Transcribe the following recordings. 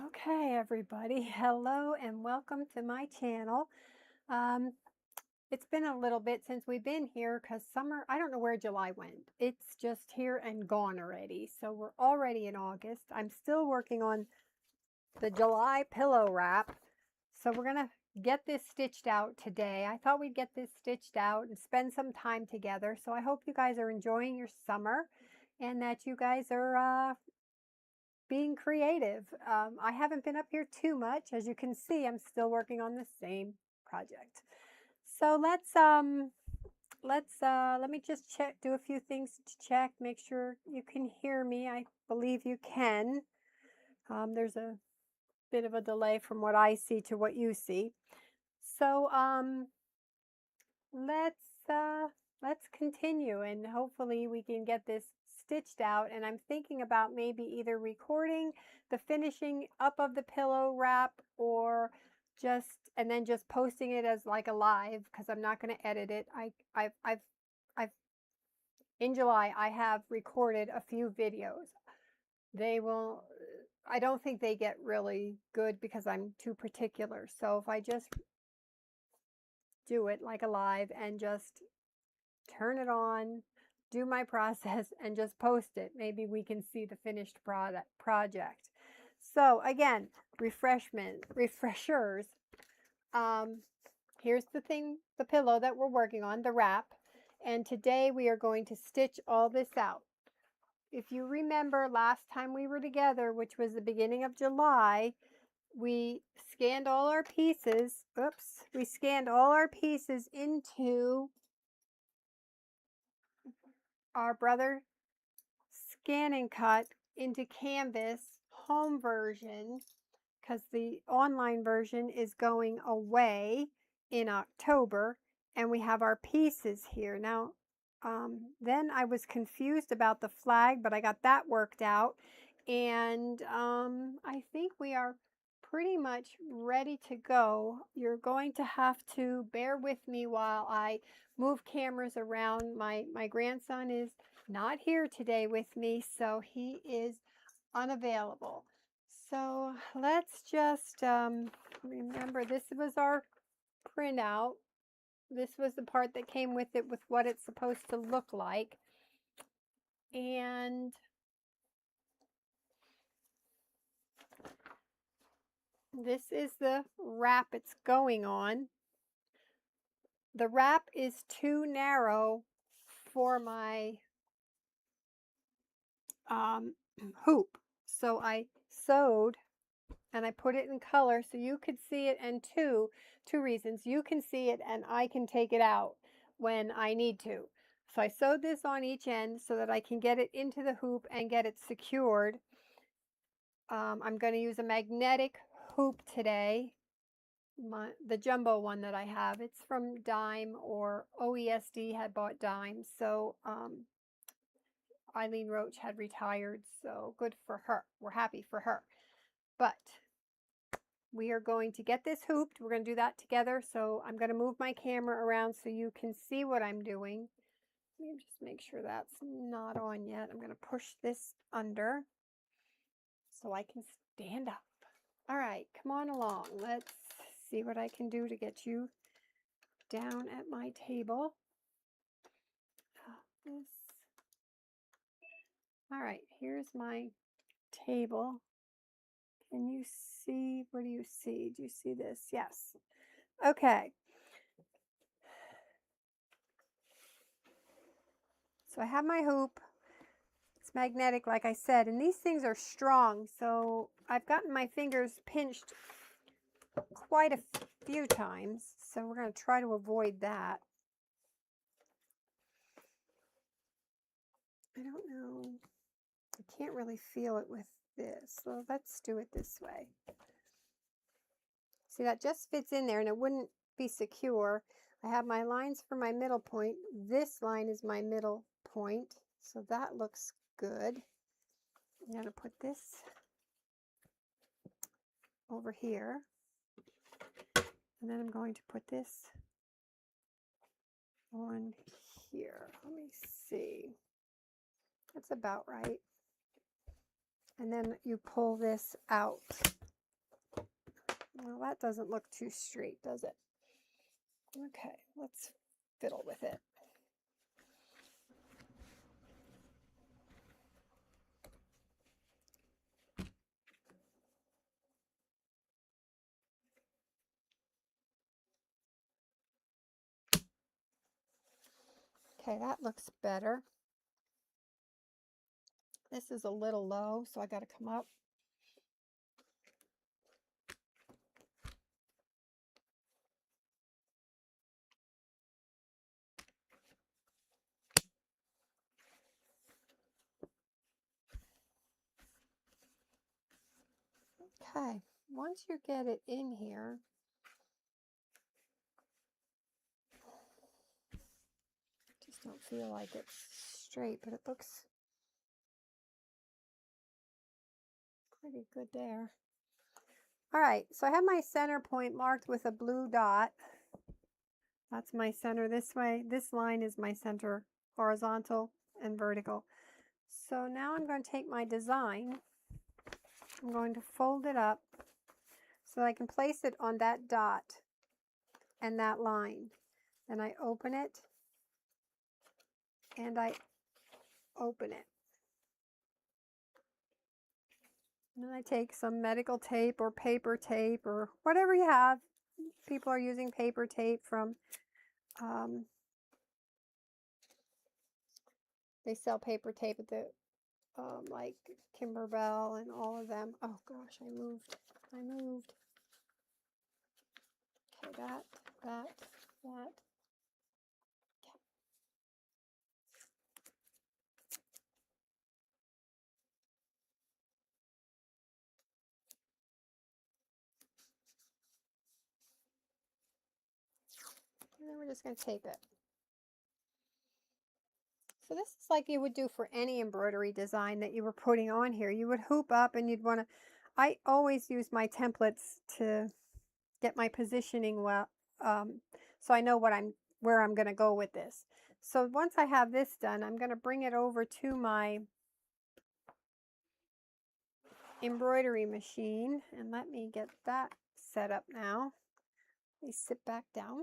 Okay, everybody. Hello and welcome to my channel. Um, it's been a little bit since we've been here because summer, I don't know where July went. It's just here and gone already. So we're already in August. I'm still working on the July pillow wrap. So we're going to get this stitched out today. I thought we'd get this stitched out and spend some time together. So I hope you guys are enjoying your summer and that you guys are being creative. I haven't been up here too much. As you can see, I'm still working on the same project. So let me just check, do a few things to check, make sure you can hear me. I believe you can. There's a bit of a delay from what I see to what you see. So let's uh, let's continue, and hopefully we can get this stitched out. And I'm thinking about maybe either recording the finishing up of the pillow wrap or and then just posting it as like a live, because I'm not going to edit it. I've in July I have recorded a few videos. They will I don't think they get really good because I'm too particular. So if I just do it like a live and just turn it on, do my process, and just post it, maybe we can see the finished project. So again, refreshers. Um, Here's the pillow that we're working on, the wrap. And today we are going to stitch all this out. If you remember last time we were together, which was the beginning of July, we scanned all our pieces. Oops. We scanned all our pieces into our Brother Scan and Cut into Canvas home version, because the online version is going away in October, and we have our pieces here. Now, then I was confused about the flag, but I got that worked out, and I think we are pretty much ready to go. You're going to have to bear with me while I move cameras around. My grandson is not here today with me, so he is unavailable. So let's just remember, this was our printout. This was the part that came with it, with what it's supposed to look like. And this is the wrap it's going on. The wrap is too narrow for my hoop. So I sewed and I put it in color so you could see it, and two reasons. You can see it and I can take it out when I need to. So I sewed this on each end so that I can get it into the hoop and get it secured. I'm going to use a magnetic hoop today, the jumbo one that I have. It's from Dime, or OESD had bought Dime. So Eileen Roach had retired, so good for her. We're happy for her. But we are going to get this hooped. We're going to do that together. So I'm going to move my camera around so you can see what I'm doing. Let me just make sure that's not on yet. I'm going to push this under so I can stand up. All right, come on along. Let's see what I can do to get you down at my table. This. All right, here's my table. Can you see? What do you see? Do you see this? Yes. Okay. So I have my hoop. It's magnetic, like I said, and these things are strong, so I've gotten my fingers pinched quite a few times, so we're going to try to avoid that. I don't know. I can't really feel it with this, so let's do it this way. See, that just fits in there, and it wouldn't be secure. I have my lines for my middle point. This line is my middle point, so that looks good. I'm going to put this over here, and then I'm going to put this on here. Let me see. That's about right. And then you pull this out. Well, that doesn't look too straight, does it? Okay, let's fiddle with it. Okay, that looks better. This is a little low, so I got to come up. Okay, once you get it in here, just don't feel like it's straight, but it looks pretty good there. All right, so I have my center point marked with a blue dot. That's my center this way. This line is my center, horizontal and vertical. So now I'm going to take my design. I'm going to fold it up so I can place it on that dot and that line. Then I open it and I open it. And then I take some medical tape or paper tape or whatever you have. People are using paper tape from, they sell paper tape at the, like Kimberbell and all of them. Oh gosh, I moved. Okay, that. Okay. And then we're just going to tape it. So this is like you would do for any embroidery design that you were putting on here. You would hoop up and you'd want to, I always use my templates to get my positioning well, so I know where I'm going to go with this. So once I have this done, I'm going to bring it over to my embroidery machine, and let me get that set up now. Let me sit back down,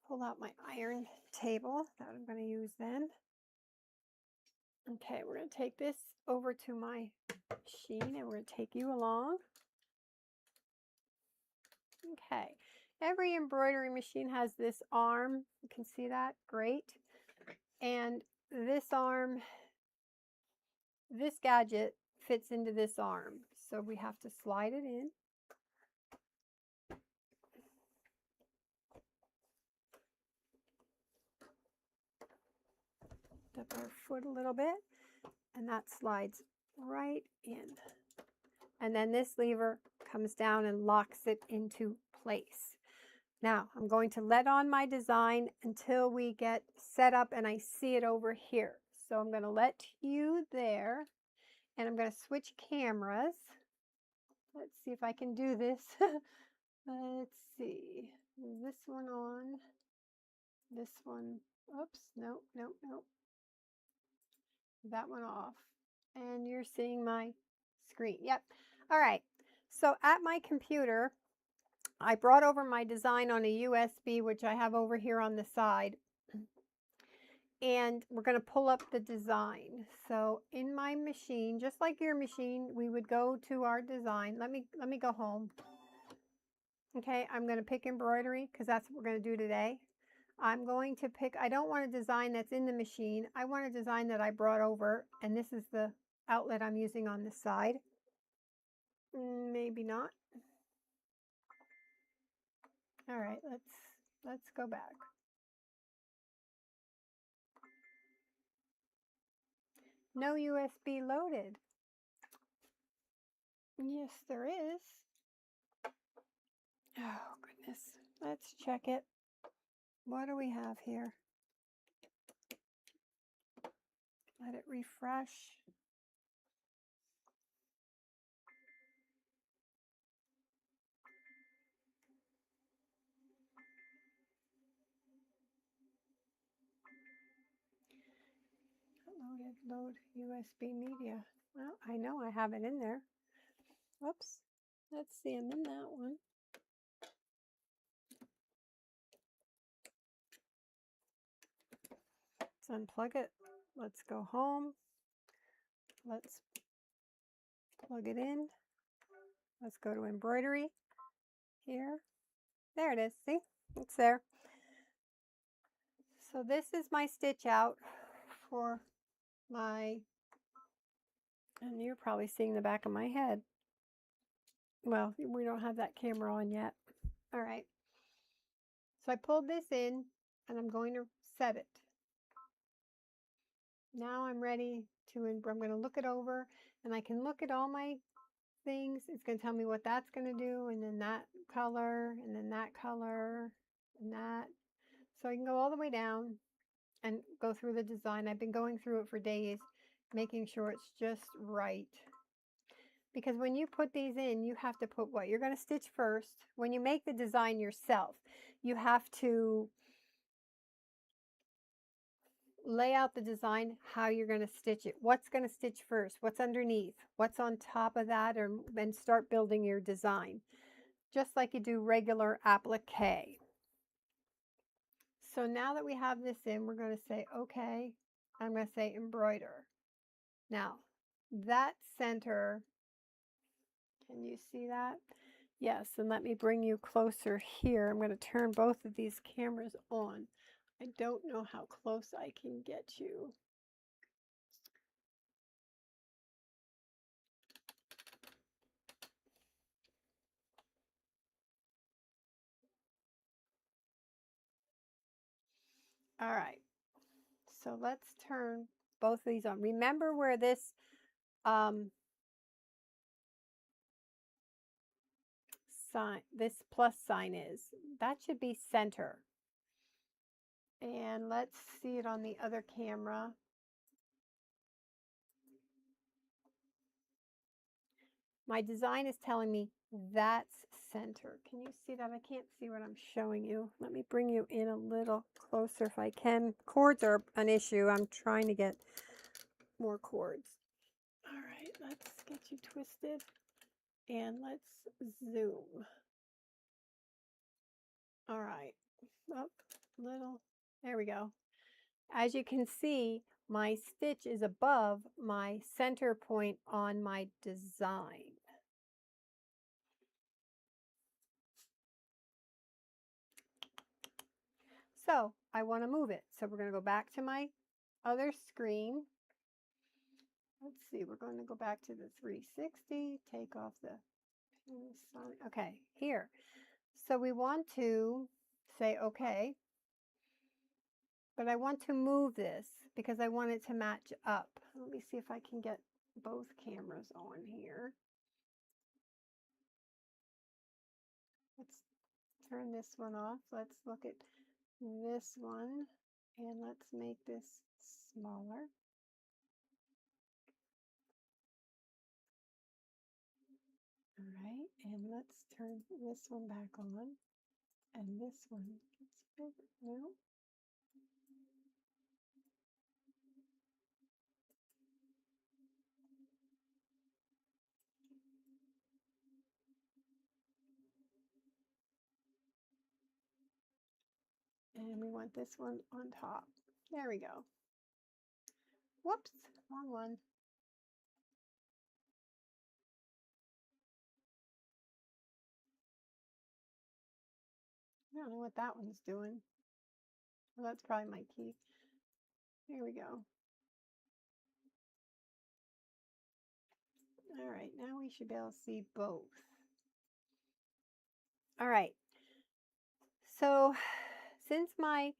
pull out my iron table that I'm going to use then. Okay, we're going to take this over to my machine and we're going to take you along. Okay, every embroidery machine has this arm. You can see that? Great. And this arm, this gadget fits into this arm. So we have to slide it in. Step our foot a little bit, and that slides right in. And then this lever comes down and locks it into place. Now, I'm going to let on my design until we get set up and I see it over here. So I'm going to let you there, and I'm going to switch cameras. Let's see if I can do this. Let's see. This one on. This one. Oops. Nope. That one off. And you're seeing my screen. Yep. All right. So at my computer, I brought over my design on a USB, which I have over here on the side. And we're going to pull up the design. So in my machine, just like your machine, we would go to our design. Let me go home. Okay, I'm going to pick embroidery because that's what we're going to do today. I'm going to pick, I don't want a design that's in the machine. I want a design that I brought over, and this is the outlet I'm using on the side. Maybe not. All right, let's go back. No USB loaded. Yes, there is. Oh, goodness. Let's check it. What do we have here? Let it refresh. Load USB media. Well, I know I have it in there. Whoops. Let's see, I'm in that one. Let's unplug it. Let's go home. Let's plug it in. Let's go to embroidery here. There it is. See? It's there. So this is my stitch out for my, and you're probably seeing the back of my head. Well, we don't have that camera on yet. All right. So I pulled this in and I'm going to set it. Now I'm ready to, I'm going to look it over and I can look at all my things. It's going to tell me what that's going to do, and then that color, and then that color, and that. So I can go all the way down and go through the design. I've been going through it for days, making sure it's just right. Because when you put these in, you have to put what? You're going to stitch first. When you make the design yourself, you have to lay out the design, how you're going to stitch it. What's going to stitch first? What's underneath? What's on top of that? Or then start building your design, just like you do regular applique. So now that we have this in, we're going to say, okay, I'm going to say embroider. Now, that center, can you see that? Yes, and let me bring you closer here. I'm going to turn both of these cameras on. I don't know how close I can get you. All right, so let's turn both of these on. Remember where this sign, this plus sign is. That should be center. And let's see it on the other camera. My design is telling me that's center. Can you see that? I can't see what I'm showing you. Let me bring you in a little closer if I can. Cords are an issue. I'm trying to get more cords. All right, let's get you twisted and let's zoom. All right, up little, there we go. As you can see, my stitch is above my center point on my design. So I want to move it. So we're going to go back to my other screen. Let's see, we're going to go back to the 360, take off the pin sign. Okay, here. So we want to say okay, but I want to move this because I want it to match up. Let me see if I can get both cameras on here. Let's turn this one off. Let's look at this one and let's make this smaller. All right, and let's turn this one back on, and this one gets bigger. No. And we want this one on top. There we go. Whoops, wrong one. I don't know what that one's doing. Well, that's probably my key. Here we go. All right, now we should be able to see both. All right. So since my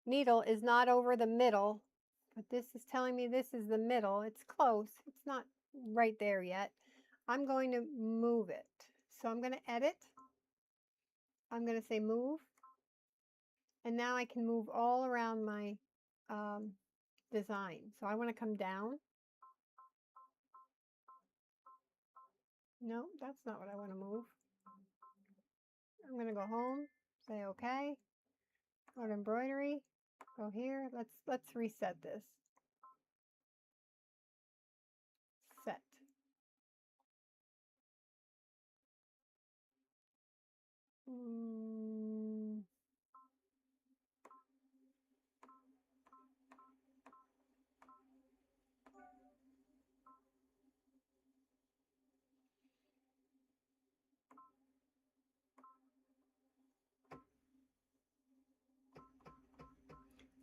needle is not over the middle, but this is telling me this is the middle, it's close. It's not right there yet. I'm going to move it. So I'm going to edit. I'm going to say move. And now I can move all around my design. So I want to come down. No, that's not what I want to move. I'm going to go home, say okay, go to embroidery, go here. Let's reset this. Set.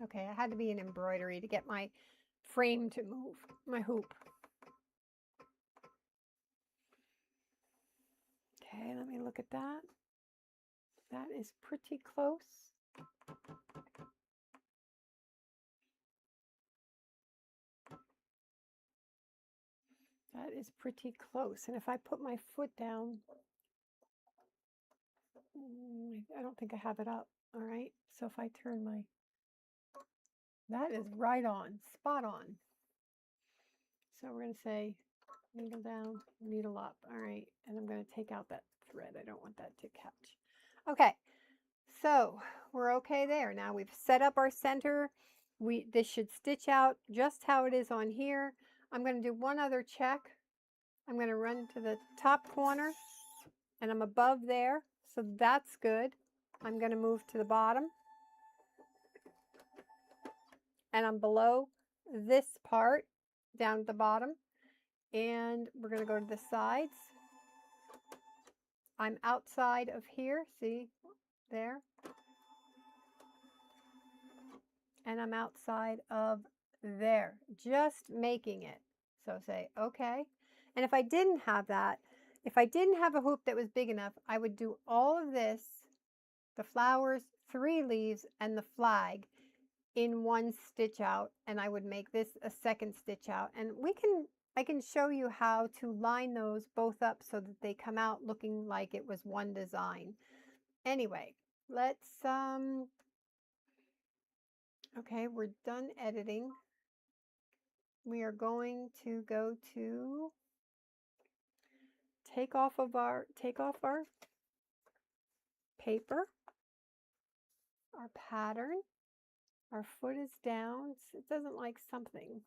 Okay, I had to be in embroidery to get my frame to move, my hoop. Okay, let me look at that. That is pretty close. That is pretty close. And if I put my foot down, I don't think I have it up. All right. So if I turn my, that is right on, spot on. So we're going to say needle down, needle up. All right. And I'm going to take out that thread. I don't want that to catch. Okay. So we're okay there. Now we've set up our center. This should stitch out just how it is on here. I'm going to do one other check. I'm going to run to the top corner and I'm above there. So that's good. I'm going to move to the bottom and I'm below this part down at the bottom. And we're going to go to the sides. I'm outside of here. See there? And I'm outside of there, just making it. So say, okay. And if I didn't have that, if I didn't have a hoop that was big enough, I would do all of this, the flowers, 3 leaves, and the flag in one stitch out, and I would make this a second stitch out. And I can show you how to line those both up so that they come out looking like it was one design. Anyway, let's, okay, we're done editing. We are going to go to take off our paper, our pattern. Our foot is down. It doesn't like something.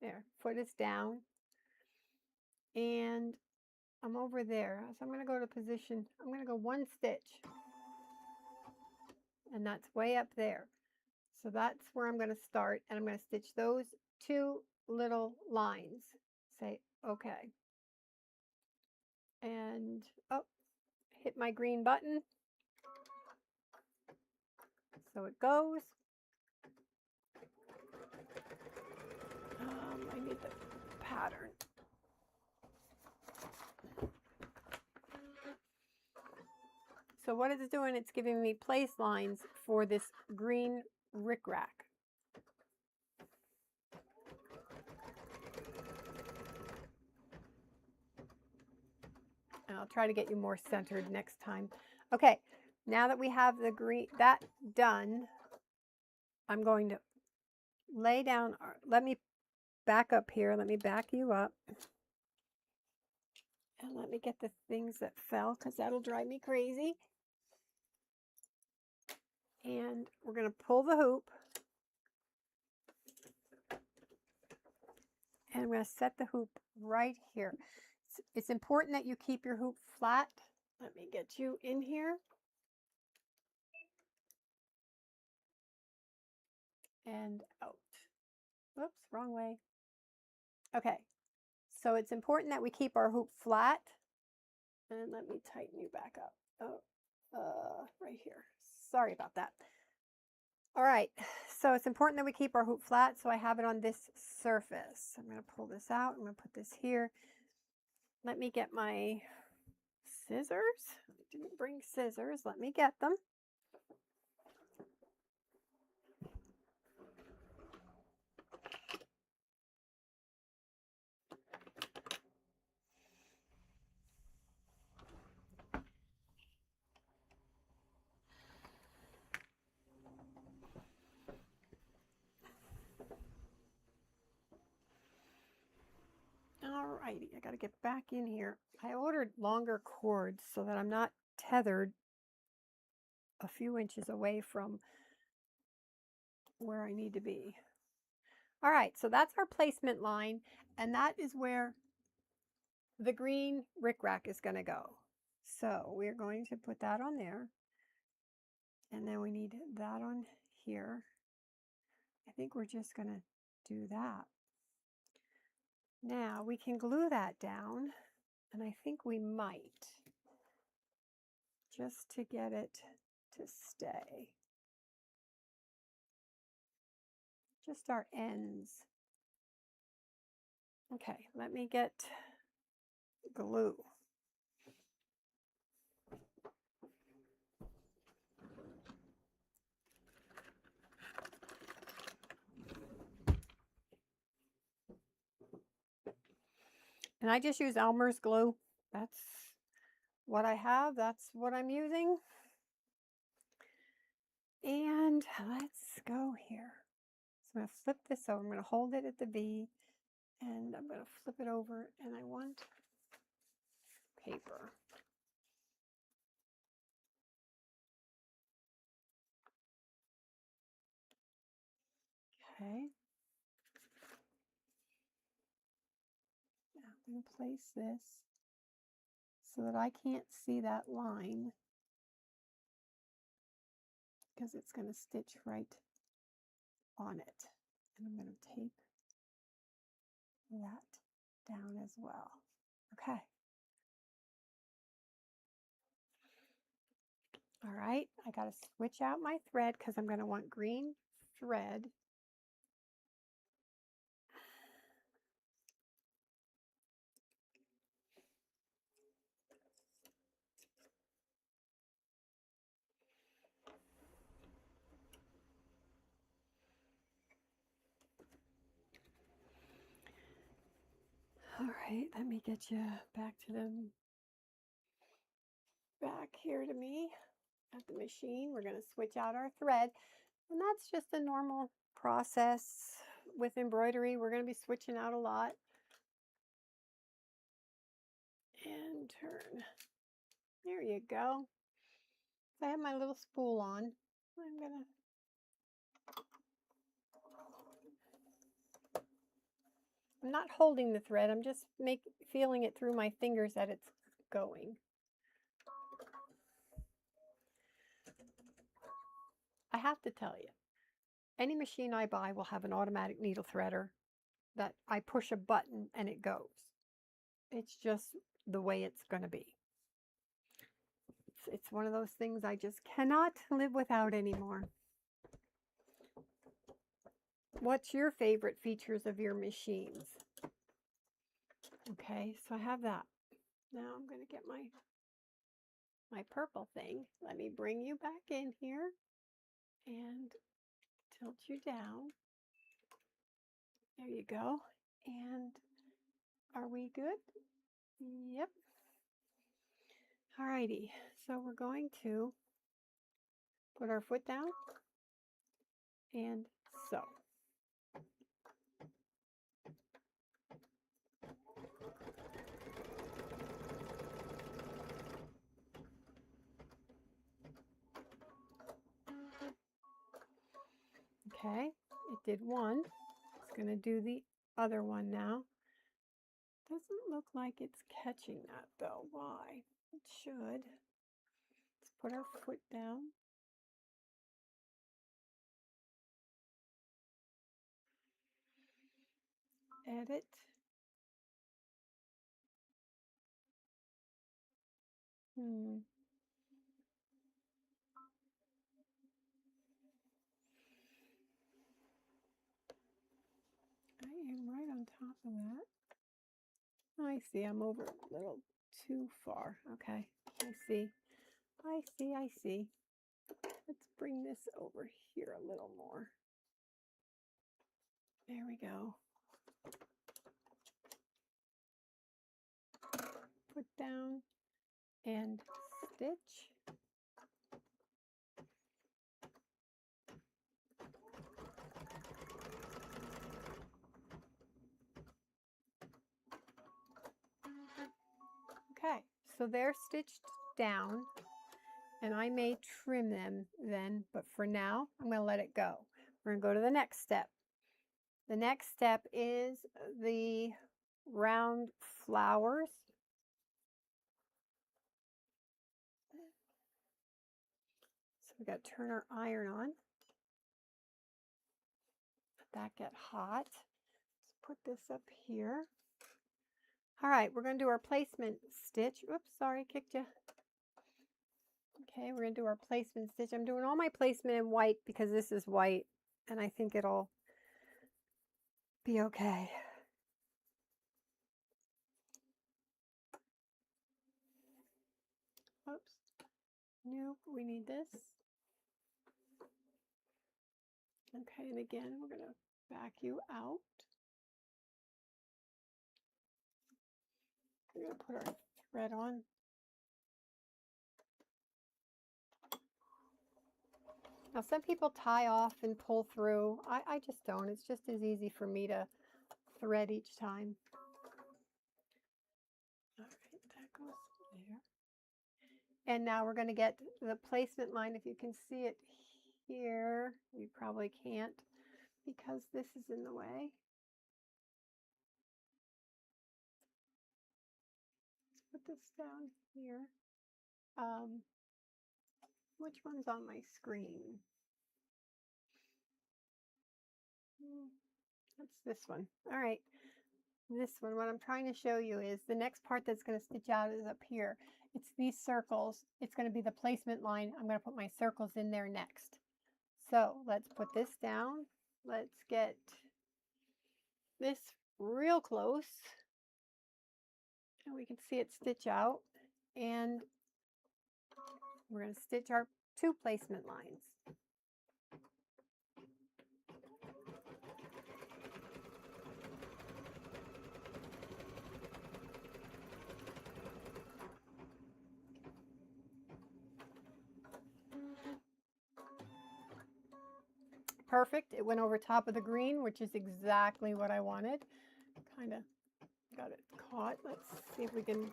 There, foot is down. And I'm over there. So I'm going to go to position. I'm going to go 1 stitch. And that's way up there. So that's where I'm going to start. And I'm going to stitch those 2 little lines. Say, okay. And, oh, hit my green button. So it goes. I need the pattern. So what it's doing, it's giving me place lines for this green rickrack. And I'll try to get you more centered next time. Okay, now that we have the green, that done, I'm going to lay down, let me back up here. Let me back you up. And let me get the things that fell because that'll drive me crazy. And we're going to pull the hoop. And I'm going to set the hoop right here. It's important that you keep your hoop flat. Let me get you in here. And out. Whoops, wrong way. Okay, so it's important that we keep our hoop flat. And let me tighten you back up. Oh, right here. Sorry about that. All right, so it's important that we keep our hoop flat, so I have it on this surface. I'm going to pull this out. I'm going to put this here. Let me get my scissors. I didn't bring scissors. Let me get them. Alrighty, I got to get back in here. I ordered longer cords so that I'm not tethered a few inches away from where I need to be. All right, so that's our placement line, and that is where the green rickrack is going to go. So we're going to put that on there, and then we need that on here. I think we're just going to do that. Now we can glue that down, and I think we might, just to get it to stay. just our ends. Okay, let me get glue. And I just use Elmer's glue. That's what I have. That's what I'm using. And let's go here. So I'm going to flip this over. I'm going to hold it at the V. And I'm going to flip it over. And I want paper. Okay. Now I'm going to place this so that I can't see that line, because it's going to stitch right on it. And I'm going to tape that down as well. Okay. All right, I got to switch out my thread because I'm going to want green thread. All right, let me get you back here to me at the machine. We're going to switch out our thread, and that's just a normal process with embroidery. We're going to be switching out a lot. And turn. There you go. So I have my little spool on. I'm not holding the thread. I'm just feeling it through my fingers that it's going. I have to tell you, any machine I buy will have an automatic needle threader that I push a button and it goes. It's just the way it's going to be. It's one of those things I just cannot live without anymore. What's your favorite features of your machines? Okay, so I have that. Now I'm going to get my purple thing. Let me bring you back in here and tilt you down. There you go. And are we good? Yep. Alrighty, so we're going to put our foot down and sew. Okay, it did one. It's going to do the other one now. Doesn't look like it's catching that though. Why? It should. Let's put our foot down. Edit. I am right on top of that. I see, I'm over a little too far. Okay, I see. I see. Let's bring this over here a little more. There we go. Put down and stitch. Okay, so they're stitched down, and I may trim them then, but for now, I'm going to let it go. We're going to go to the next step. The next step is the round flowers. So we got to turn our iron on. Let that get hot. Let's put this up here. All right, we're going to do our placement stitch. Oops, sorry, kicked you. Okay, we're going to do our placement stitch. I'm doing all my placement in white because this is white, and I think it'll be okay. Oops. Nope, we need this. Okay, and again, we're going to back you out. We're going to put our thread on. Now, some people tie off and pull through. I just don't. It's just as easy for me to thread each time. All right, that goes there. And now we're going to get the placement line. If you can see it here, you probably can't because this is in the way. Let's put this down here. Which one's on my screen? That's this one. All right. This one, what I'm trying to show you is the next part that's going to stitch out is up here. It's these circles. It's going to be the placement line. I'm going to put my circles in there next. So let's put this down. Let's get this real close. And we can see it stitch out. And we're going to stitch our 2 placement lines. Perfect. It went over top of the green, which is exactly what I wanted. Kind of got it caught. Let's see if we can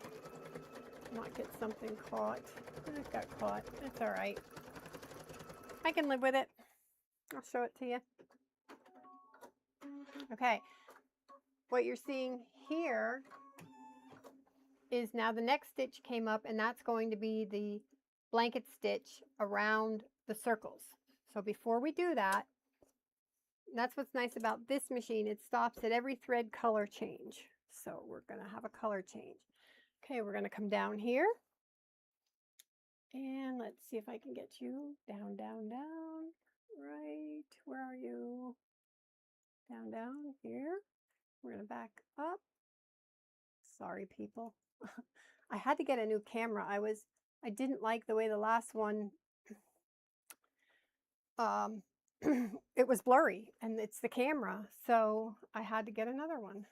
not get something caught. It got caught. It's all right. I can live with it. I'll show it to you. Okay. What you're seeing here is now the next stitch came up, and that's going to be the blanket stitch around the circles. So before we do that, that's what's nice about this machine. It stops at every thread color change. So we're going to have a color change. Okay, we're going to come down here. And let's see if I can get you down, down, down. Right, where are you? Down, down here. We're going to back up. Sorry, people. I had to get a new camera. I didn't like the way the last one it was blurry, and it's the camera, so I had to get another one.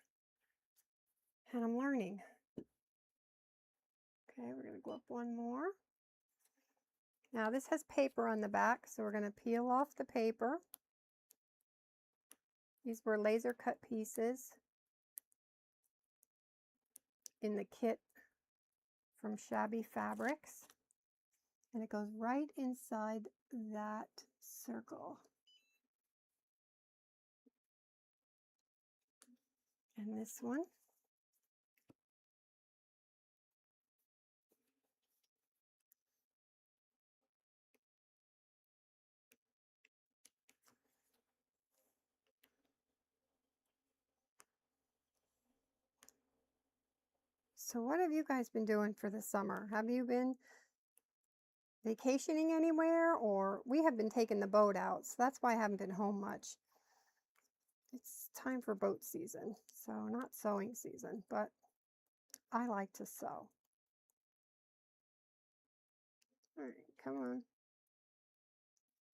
And I'm learning. Okay, we're going to go up one more. Now this has paper on the back, so we're going to peel off the paper. These were laser cut pieces in the kit from Shabby Fabrics. And it goes right inside that circle. And this one. So what have you guys been doing for the summer? Have you been vacationing anywhere? Or we have been taking the boat out, so that's why I haven't been home much. It's time for boat season, so not sewing season, but I like to sew. All right, come on.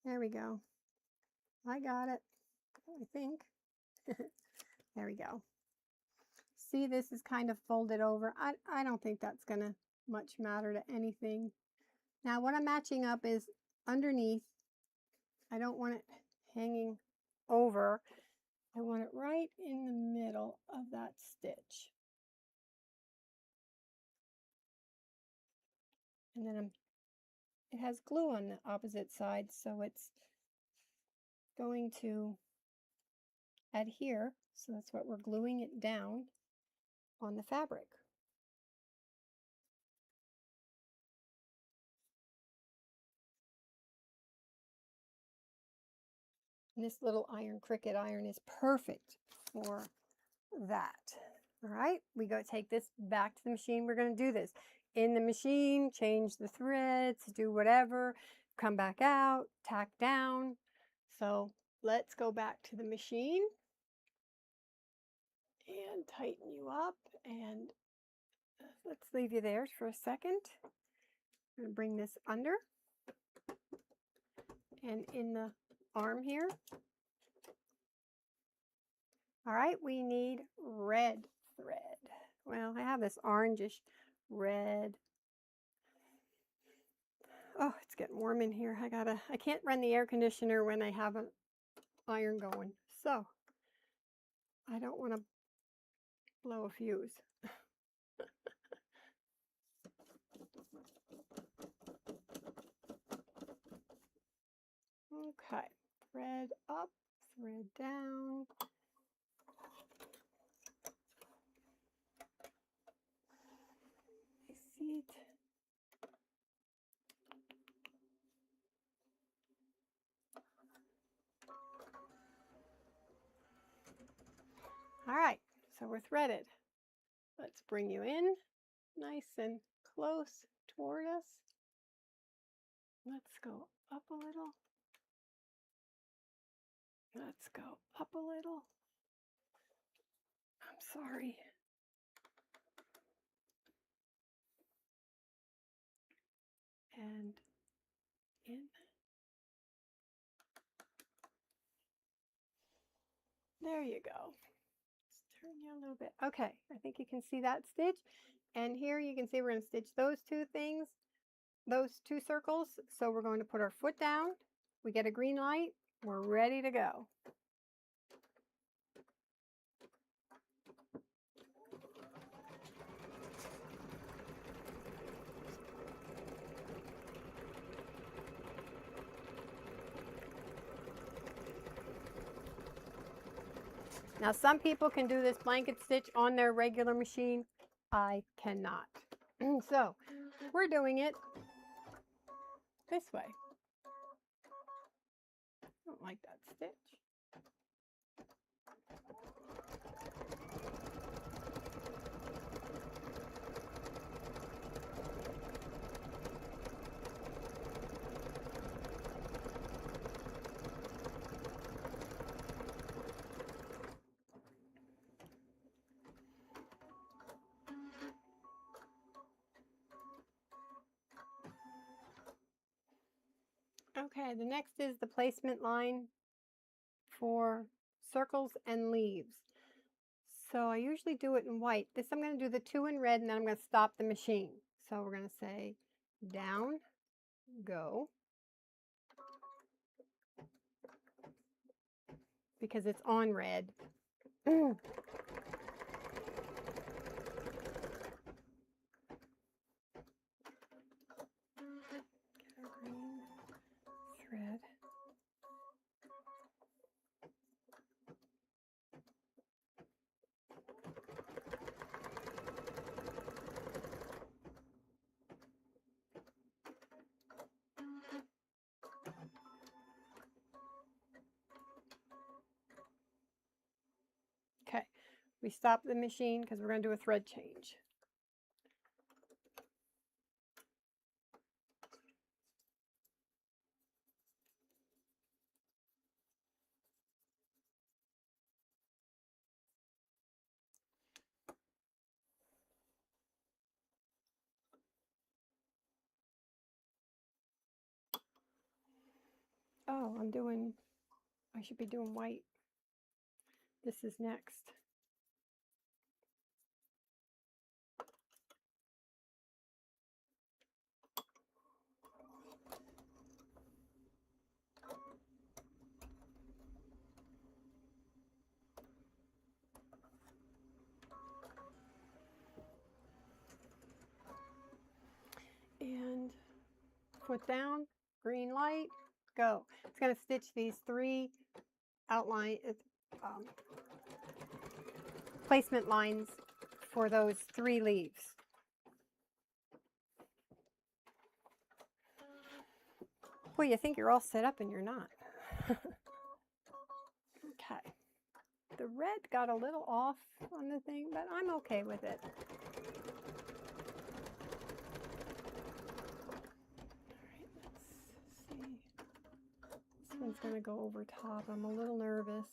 There we go. I got it, I think. There we go. See, this is kind of folded over. I don't think that's going to much matter to anything. Now, what I'm matching up is underneath. I don't want it hanging over. I want it right in the middle of that stitch. And then it has glue on the opposite side, so it's going to adhere. So that's what we're gluing it down on the fabric. And this little iron cricket iron is perfect for that. All right, we go take this back to the machine. We're going to do this in the machine, change the threads, do whatever, come back out, tack down. So let's go back to the machine. and tighten you up, and let's leave you there for a second. I'm going to bring this under and in the arm here. All right, we need red thread. Well, I have this orangish red. Oh, it's getting warm in here. I can't run the air conditioner when I have an iron going. So I don't want to blow a fuse. Okay, thread up, thread down. I see it. All right, so we're threaded. Let's bring you in nice and close toward us. Let's go up a little. Let's go up a little. I'm sorry. And in. There you go. Let's turn you a little bit. Okay, I think you can see that stitch. And here you can see we're going to stitch those two things, those two circles. So we're going to put our foot down. We get a green light. We're ready to go. Now, some people can do this blanket stitch on their regular machine. I cannot. So we're doing it this way. I don't like that stitch. Okay, the next is the placement line for circles and leaves. So I usually do it in white. This I'm going to do the two in red, and then I'm going to stop the machine. So we're going to say down, go, because it's on red. Green thread. Okay, we stop the machine because we're going to do a thread change. Oh, I should be doing white. This is next. And foot down, green light, go. It's going to stitch these three placement lines for those three leaves. Well, you think you're all set up and you're not. Okay. The red got a little off on the thing, but I'm okay with it. All right, let's see. This one's going to go over top. I'm a little nervous.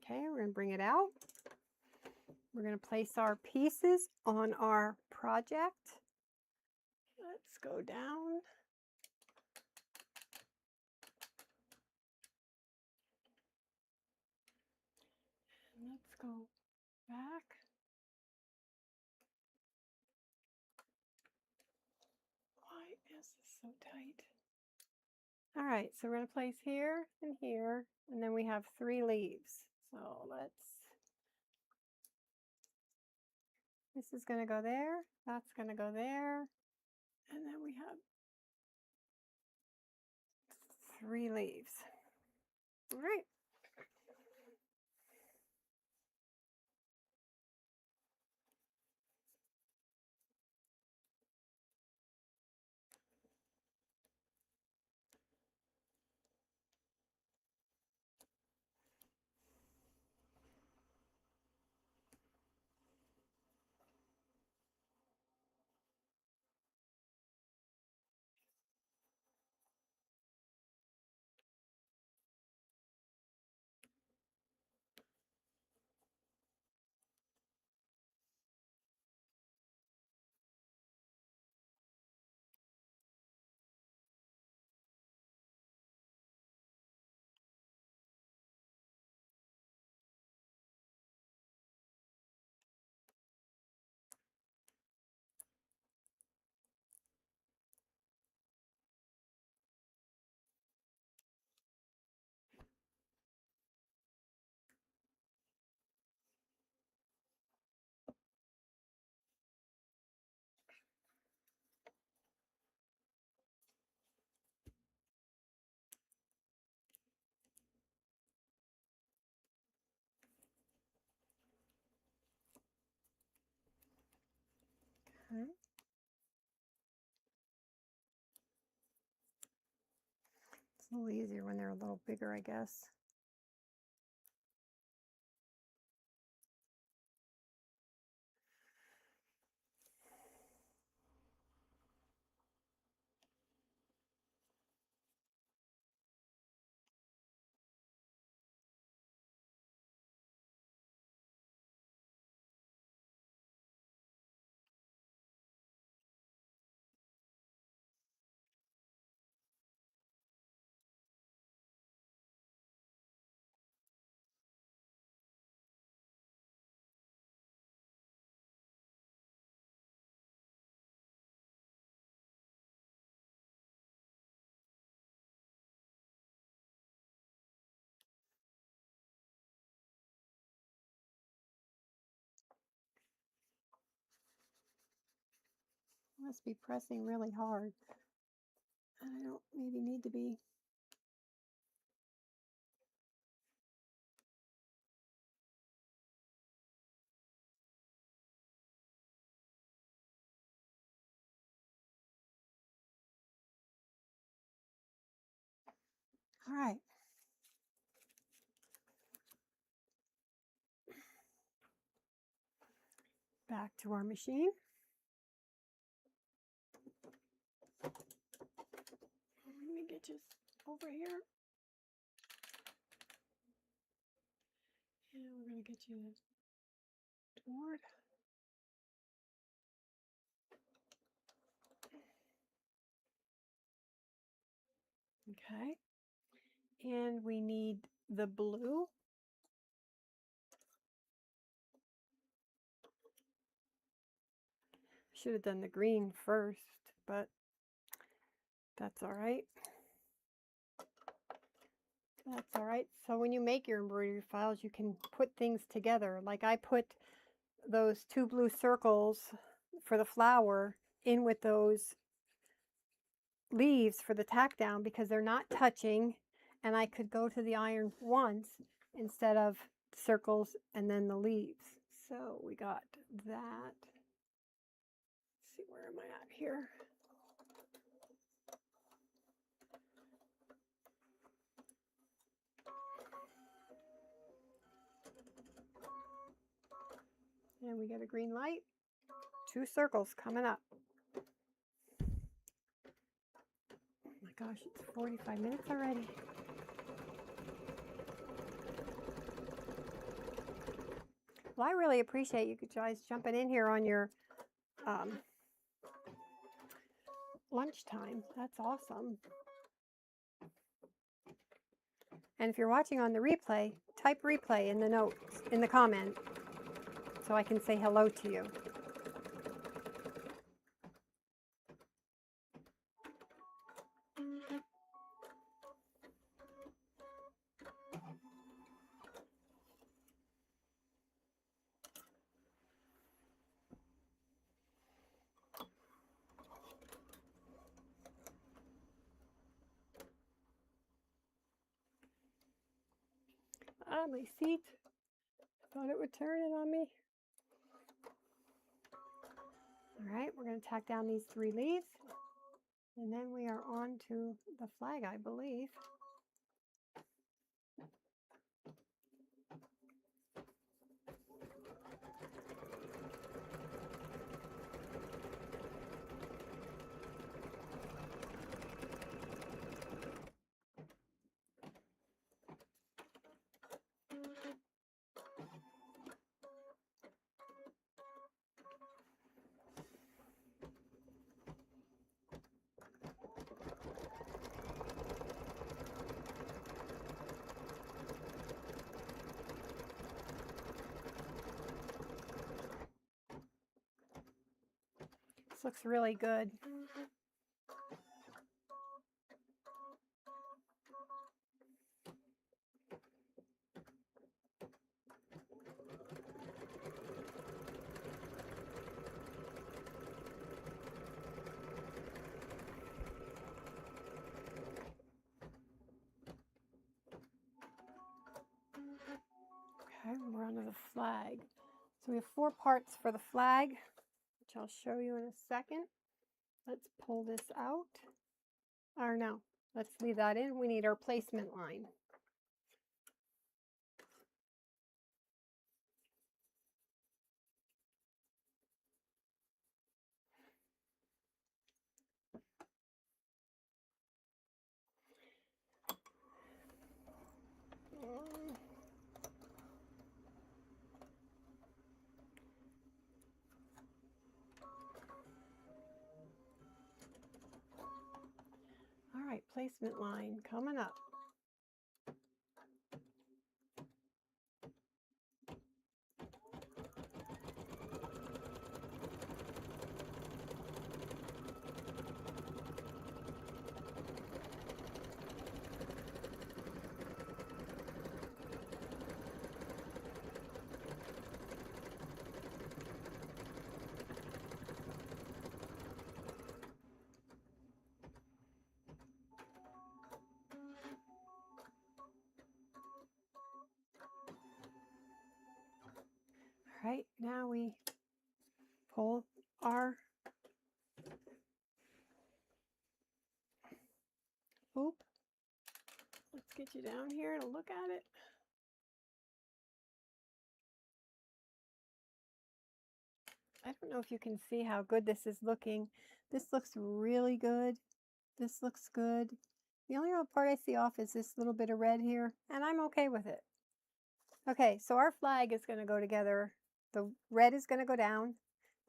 Okay, we're going to bring it out. We're going to place our pieces on our project. Let's go down. And let's go back. Why is this so tight? All right, so we're going to place here and here, and then we have 3 leaves. So this is going to go there, that's going to go there, and then we have 3 leaves. All right. Okay. It's a little easier when they're a little bigger, I guess. Must be pressing really hard. I don't maybe need to be. All right. Back to our machine. Let me get you over here. And we're going to get you toward. Okay. And we need the blue. Should have done the green first, but that's all right. That's all right. So when you make your embroidery files, you can put things together. Like I put those 2 blue circles for the flower in with those leaves for the tack down because they're not touching, and I could go to the iron once instead of circles and then the leaves. So we got that. Let's see, where am I at here? And we get a green light. 2 circles coming up. Oh my gosh, it's 45 minutes already. Well, I really appreciate you guys jumping in here on your lunchtime. That's awesome. And if you're watching on the replay, type replay in the notes, in the comment, so I can say hello to you. Ah, my seat. Thought it would turn it on me. All right, we're going to tack down these 3 leaves. And then we are on to the flag, I believe. This looks really good. Okay, we're on to the flag. So we have 4 parts for the flag, which I'll show you in a second. Let's pull this out. Or no, let's leave that in. We need our placement line. All right, placement line coming up. All right, now we pull our hoop. Let's get you down here to look at it. I don't know if you can see how good this is looking. This looks really good. This looks good. The only real part I see off is this little bit of red here, and I'm okay with it. Okay, so our flag is going to go together. The red is going to go down.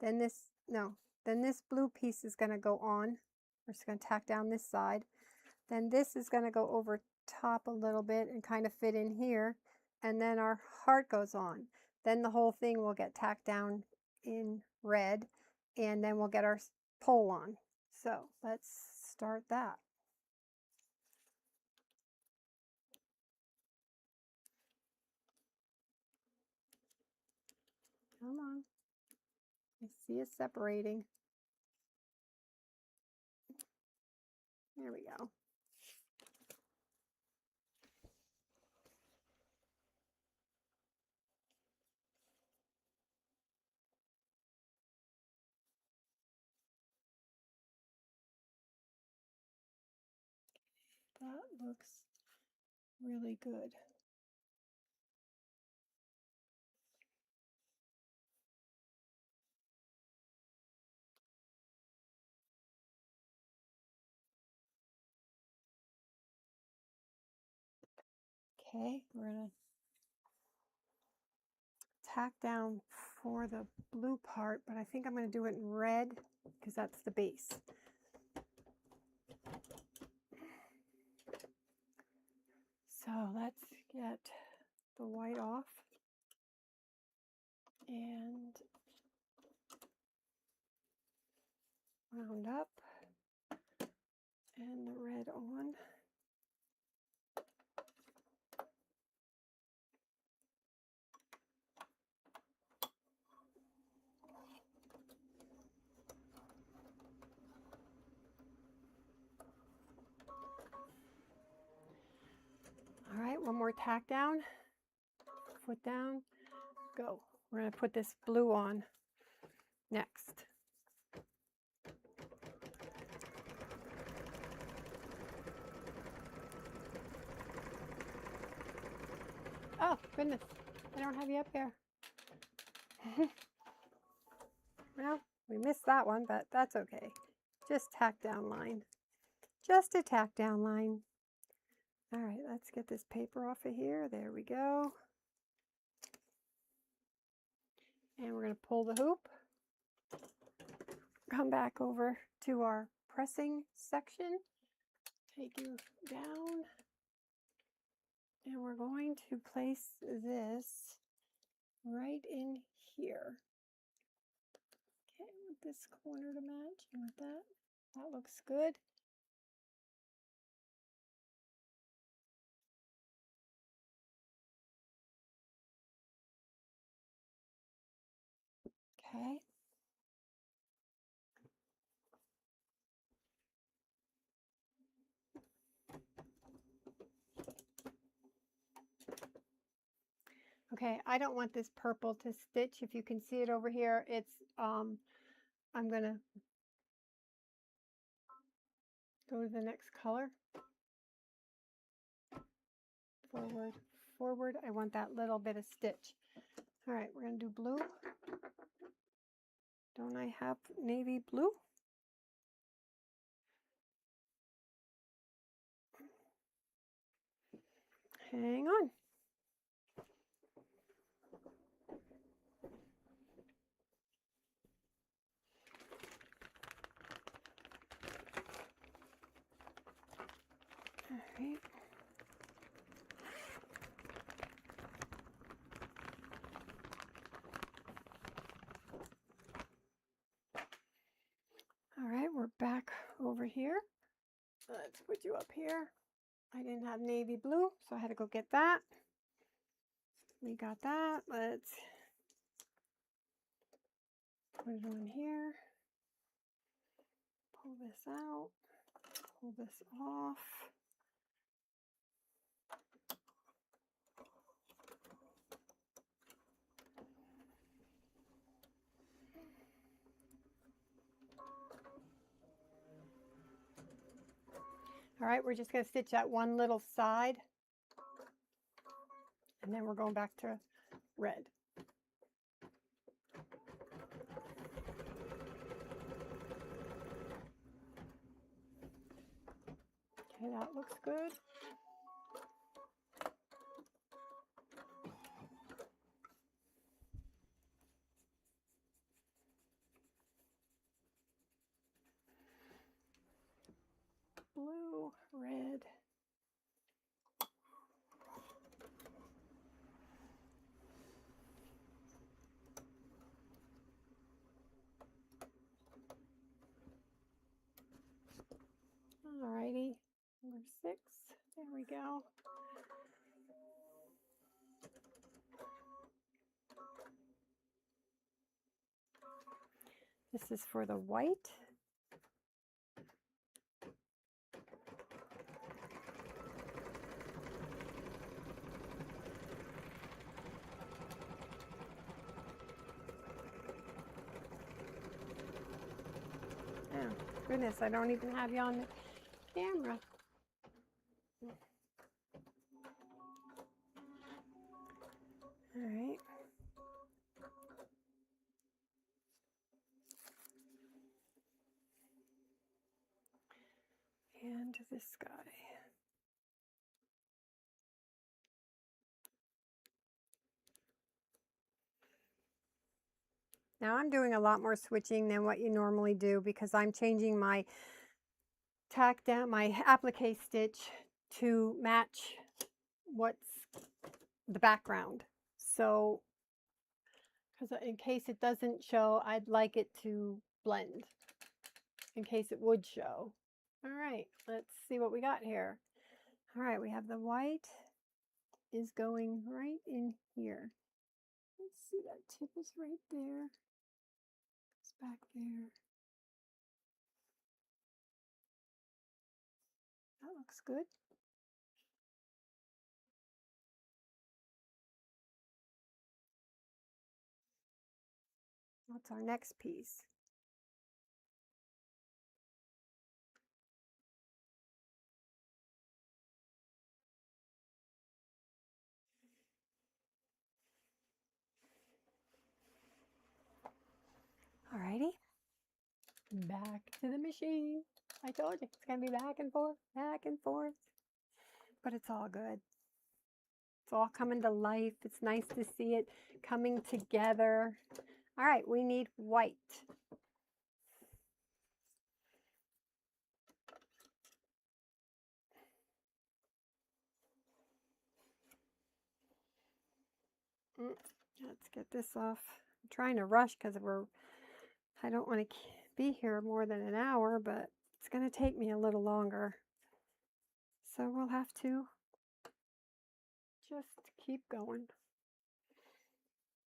Then this blue piece is going to go on. We're just going to tack down this side. Then this is going to go over top a little bit and kind of fit in here. And then our heart goes on. Then the whole thing will get tacked down in red. And then we'll get our pole on. So let's start that. Come on. I see it separating. There we go. That looks really good. Okay, we're going to tack down for the blue part, but I think I'm going to do it in red because that's the base. So let's get the white off and round up and the red on. All right, one more tack down, foot down, go. We're going to put this blue on next. Oh, goodness, I don't have you up here. Well, we missed that one, but that's okay. Just tack down line. Just a tack down line. All right, let's get this paper off of here. There we go. And we're going to pull the hoop. Come back over to our pressing section. Take you down. And we're going to place this right in here. Okay, with this corner to match and with that. That looks good. Okay. Okay, I don't want this purple to stitch. If you can see it over here, it's, I'm gonna go to the next color. Forward, forward. I want that little bit of stitch. All right, we're gonna do blue. Don't I have navy blue? Hang on. All right. All right, we're back over here. Let's put you up here. I didn't have navy blue, so I had to go get that. We got that. Let's put it on here. Pull this out. Pull this off. All right, we're just going to stitch that one little side, and then we're going back to red. Okay, that looks good. Blue, red. Alrighty, number 6. There we go. This is for the white. Oh, goodness, I don't even have you on the camera. All right. And this guy. Now I'm doing a lot more switching than what you normally do because I'm changing my tack down, my applique stitch to match what's the background. So, because in case it doesn't show, I'd like it to blend in case it would show. All right, let's see what we got here. All right, we have the white is going right in here. Let's see, that tip is right there. It's back there. That looks good. What's our next piece? Alrighty, back to the machine. I told you, it's gonna be back and forth, but it's all good. It's all coming to life. It's nice to see it coming together. All right, we need white. Let's get this off. I'm trying to rush because I don't want to be here more than an hour, but it's going to take me a little longer. So we'll have to just keep going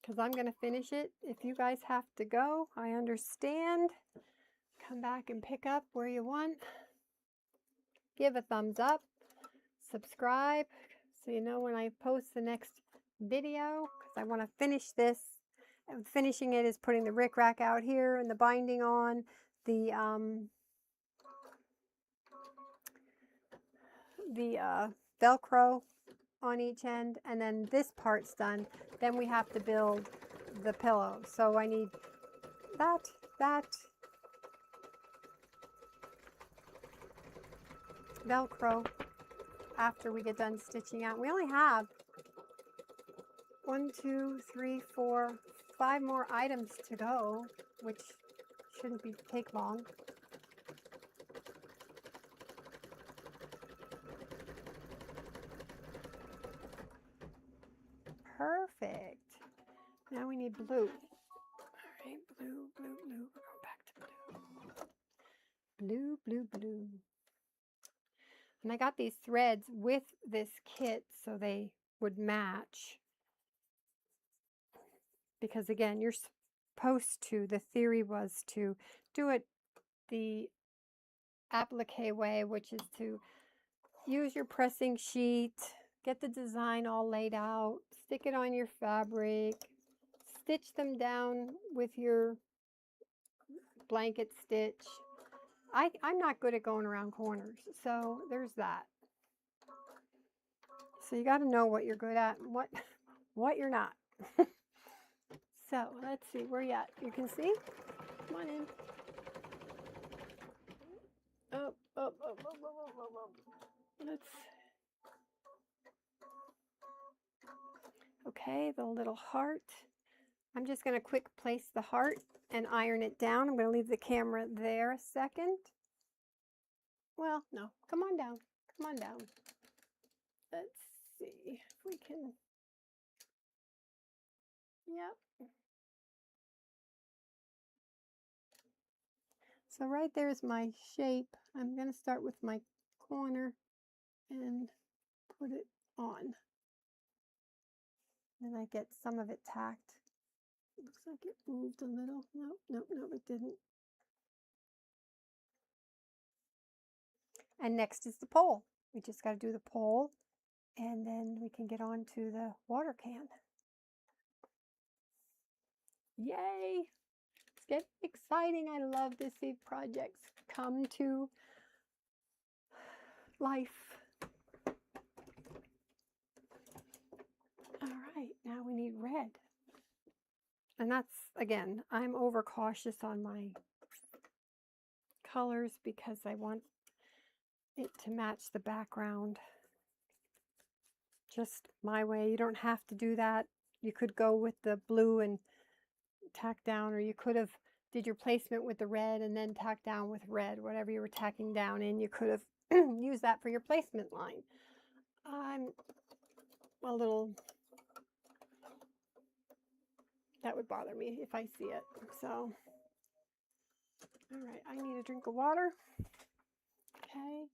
because I'm going to finish it. If you guys have to go, I understand. Come back and pick up where you want. Give a thumbs up. Subscribe so you know when I post the next video because I want to finish this. And finishing it is putting the rickrack out here and the binding on, the Velcro on each end, and then this part's done. Then we have to build the pillow. So I need that Velcro after we get done stitching out. We only have 1, 2, 3, 4, 5 more items to go, which shouldn't take long. Perfect. Now we need blue. All right, blue. We're going back to blue. Blue. And I got these threads with this kit so they would match. Because again, you're supposed to, the theory was to do it the applique way, which is to use your pressing sheet, get the design all laid out, stick it on your fabric, stitch them down with your blanket stitch. I'm not good at going around corners, so there's that. So you got to know what you're good at and what you're not. So let's see, where you at? You can see? Come on in. Up. Okay, the little heart. I'm just going to quick place the heart and iron it down. I'm going to leave the camera there a second. Well, no, come on down. Let's see if we can. Yep. So right there's my shape. I'm going to start with my corner and put it on. Then I get some of it tacked. Looks like it moved a little. Nope, it didn't. And next is the pole. We just got to do the pole and then we can get on to the water can. Yay! It's getting exciting. I love to see projects come to life. All right, now we need red. And that's, again, I'm overcautious on my colors because I want it to match the background just my way. You don't have to do that. You could go with the blue and tack down, or you could have did your placement with the red and then tack down with red, whatever you were tacking down in, you could have used that for your placement line. I'm a little, that would bother me if I see it. So, all right, I need a drink of water. Okay.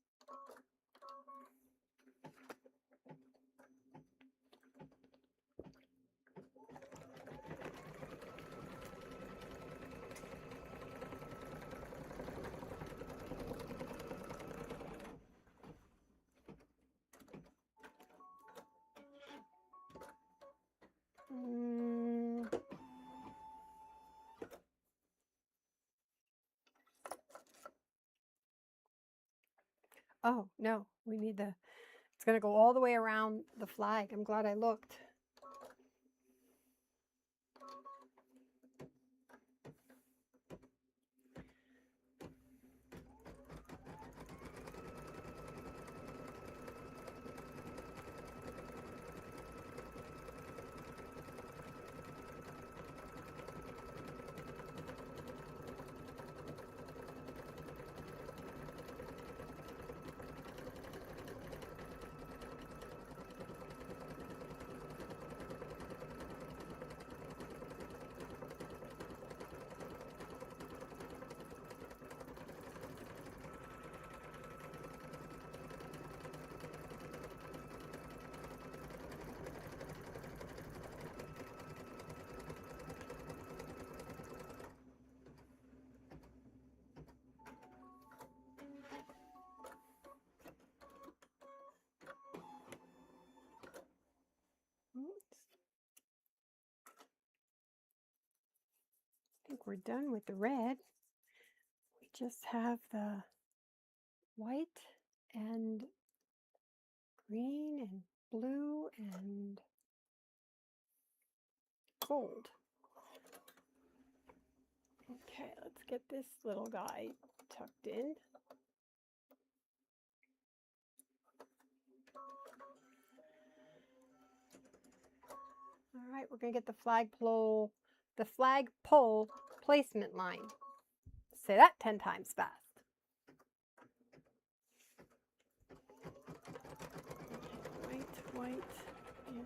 Oh, no, we need the, it's going to go all the way around the flag. I'm glad I looked. I think we're done with the red. We just have the white and green and blue and gold. Okay, let's get this little guy tucked in. All right, we're going to get the flagpole placement line. Say that 10 times fast. Okay, white, and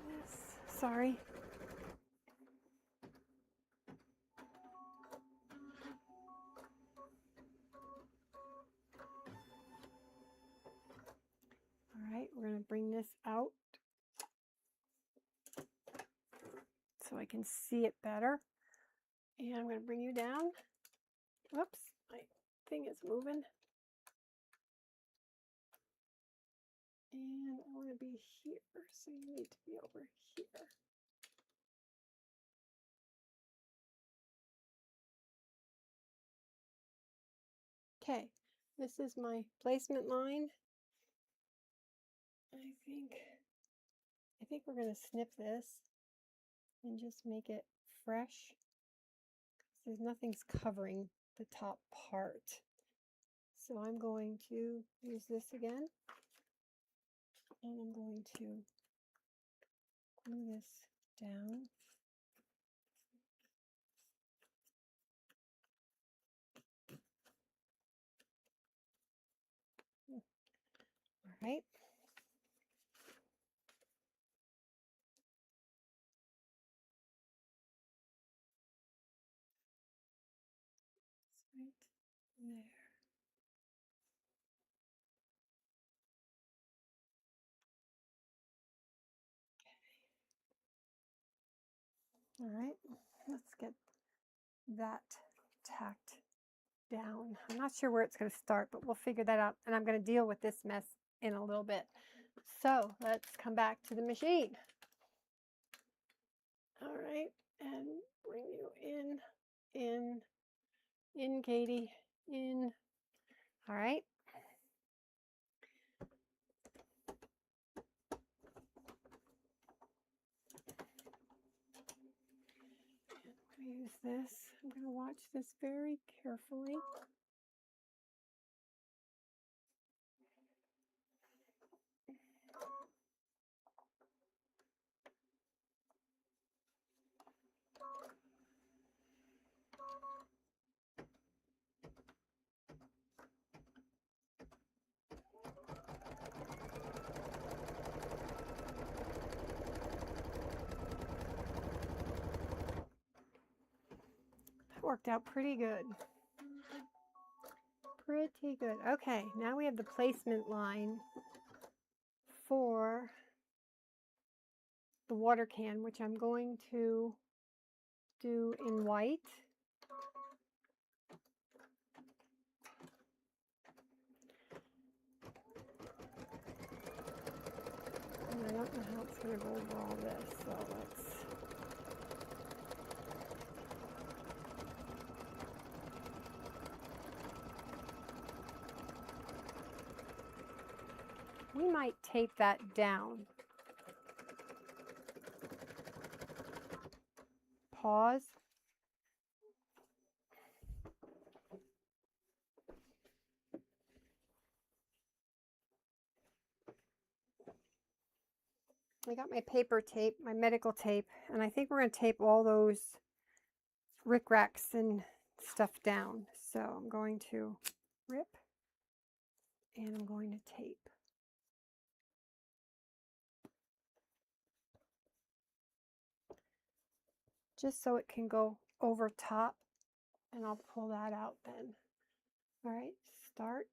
this. Sorry. All right, we're going to bring this out so I can see it better. And I'm going to bring you down. Whoops, my thing is moving. And I want to be here, so you need to be over here. Okay, this is my placement line. I think we're going to snip this and just make it fresh. There's nothing's covering the top part. So I'm going to use this again. And I'm going to glue this down. All right. Right there. All right, let's get that tacked down. I'm not sure where it's going to start, but we'll figure that out. And I'm going to deal with this mess in a little bit. So let's come back to the machine. All right, and bring you in, Katie, in. All right. I'm going to use this. I'm going to watch this very carefully. worked out pretty good. Pretty good. Okay, now we have the placement line for the water can, which I'm going to do in white. And I don't know how it's going to go over all this, so let's... We might tape that down. Pause. I got my paper tape, my medical tape, and I think we're going to tape all those rickracks and stuff down. So I'm going to rip and I'm going to tape. Just so it can go over top, and I'll pull that out then. All right, start.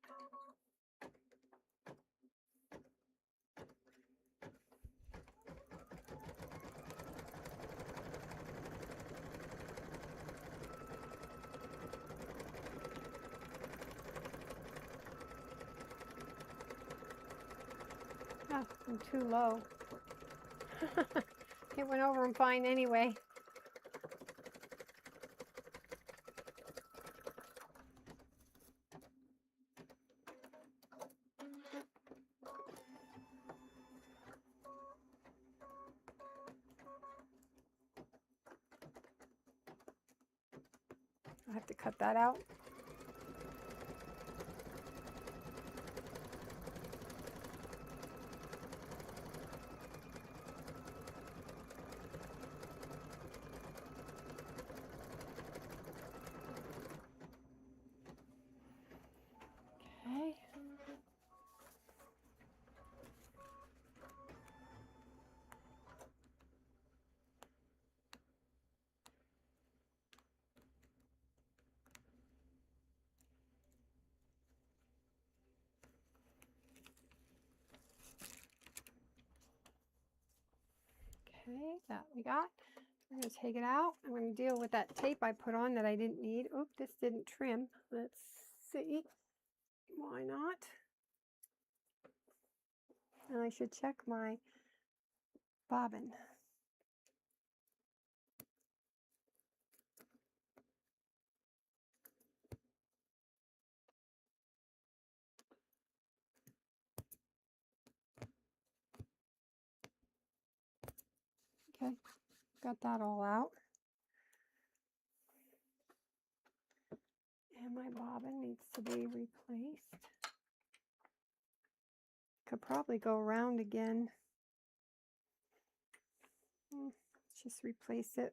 Oh, I'm too low. It went over them fine anyway. I have to cut that out. Okay. Okay, that we got. I'm going to take it out. I'm going to deal with that tape I put on that I didn't need. Oop, this didn't trim. Let's see. Why not? And I should check my bobbin. Okay, got that all out. And my bobbin needs to be replaced. Could probably go around again. Let's just replace it.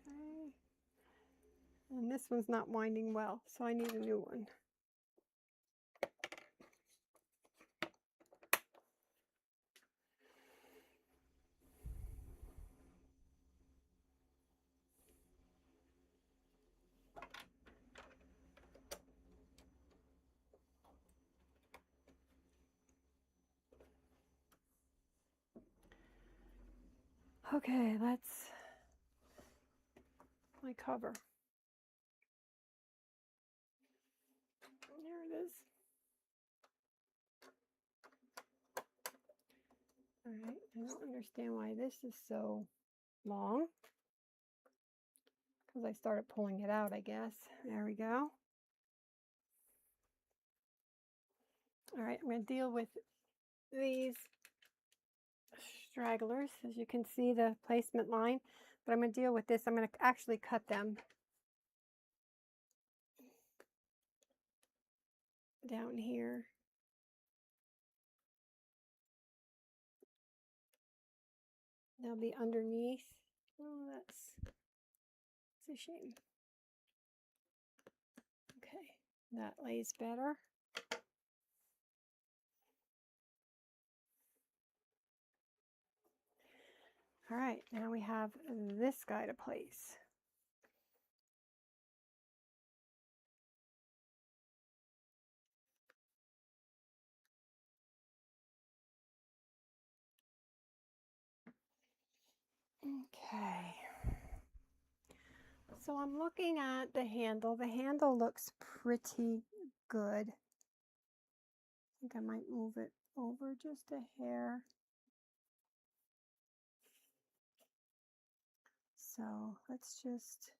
Okay. And this one's not winding well, so I need a new one. Okay, that's my cover. There it is. All right, I don't understand why this is so long. Because I started pulling it out, I guess. There we go. All right, I'm going to deal with these stragglers. As you can see, the placement line. But I'm going to deal with this. I'm going to actually cut them down here. They'll be underneath. Oh, that's a shame. Okay, that lays better. All right, now we have this guy to place. Okay. So I'm looking at the handle. The handle looks pretty good. I think I might move it over just a hair. So let's just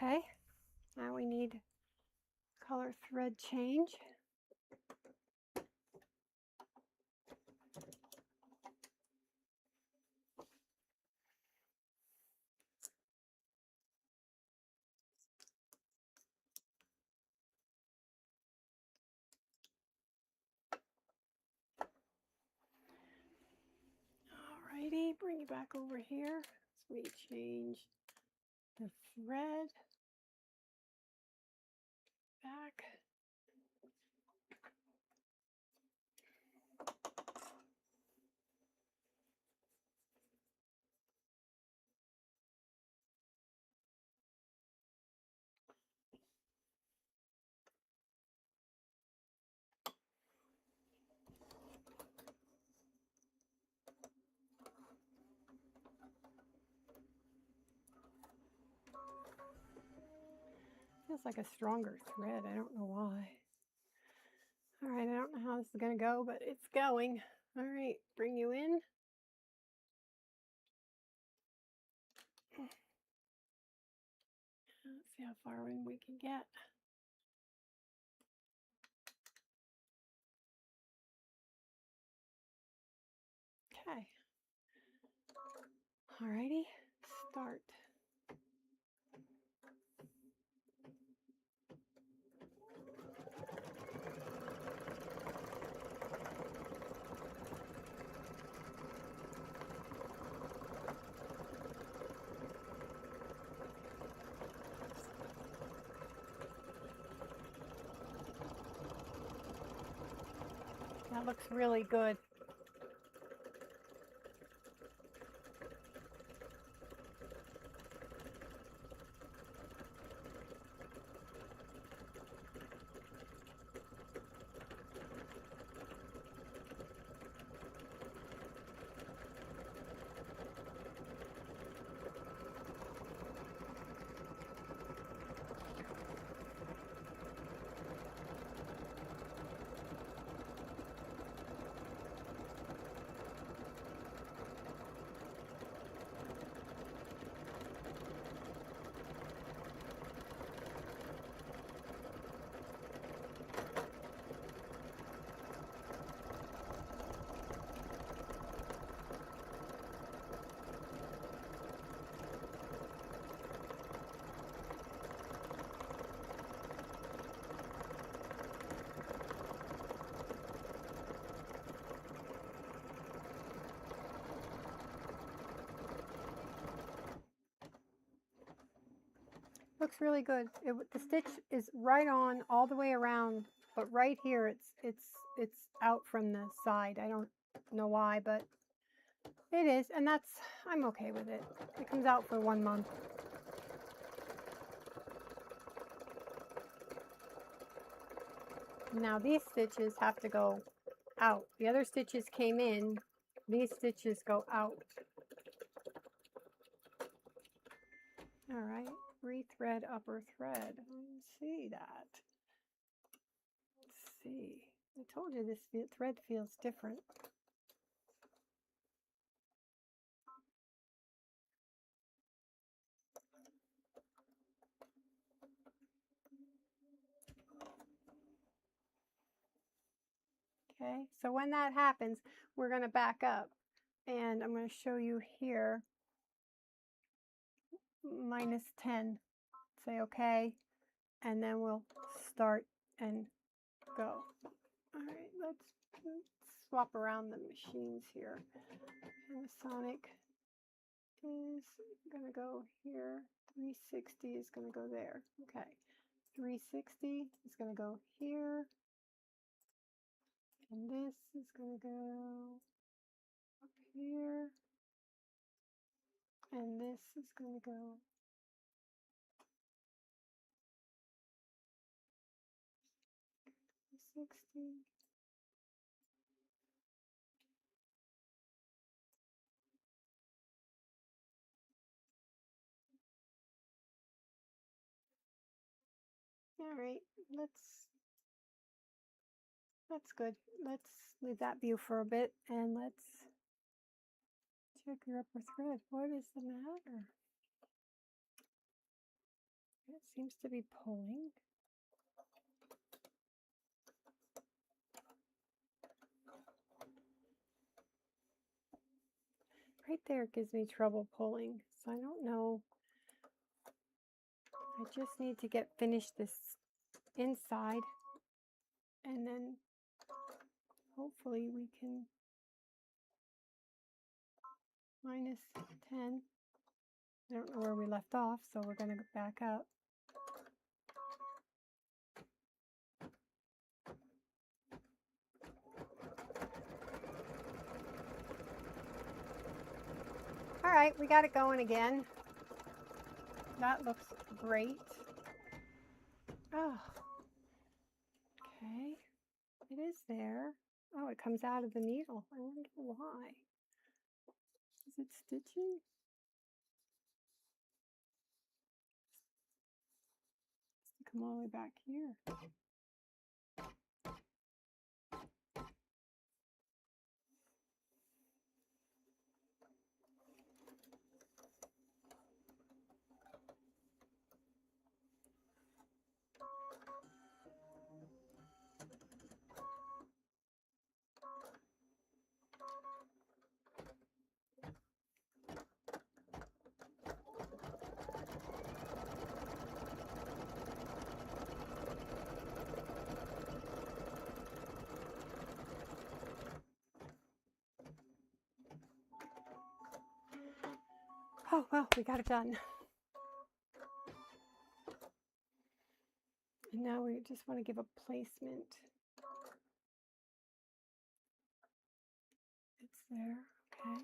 okay. Now we need color thread change. Alrighty, bring it back over here as we change the thread back. Feels like a stronger thread. I don't know why. All right, I don't know how this is going to go, but it's going. All right, bring you in. Let's see how far in we can get. Okay. Alrighty, start. That looks really good. Looks really good. The stitch is right on all the way around, but right here it's out from the side. I don't know why, but it is, and I'm okay with it. It comes out for 1 month. Now these stitches have to go out. The other stitches came in. These stitches go out. All right, rethread upper thread. Let's see that. Let's see. I told you this thread feels different. Okay, so when that happens, we're going to back up, and I'm going to show you here, -10. Say okay, and then we'll start and go. All right, let's swap around the machines here. Panasonic is going to go here. 360 is going to go there. Okay, 360 is going to go here. And this is going to go up here. And this is going to go 60. All right, that's good. Let's leave that view for a bit, and let's check your upper thread. What is the matter? It seems to be pulling. Right there gives me trouble pulling, so I don't know. I just need to finish this inside, and then hopefully we can -10. I don't know where we left off, so we're going to go back up. All right, we got it going again. That looks great. Oh, okay. It is there. Oh, it comes out of the needle. I wonder why. Is it stitching? Come all the way back here. Oh, well, we got it done. And now we just want to give a placement. It's there, okay.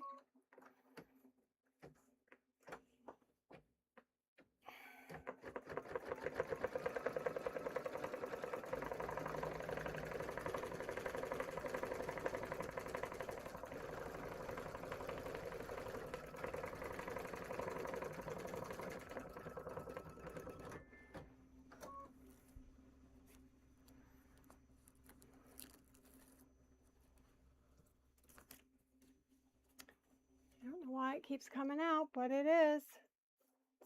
I don't know why it keeps coming out, but it is.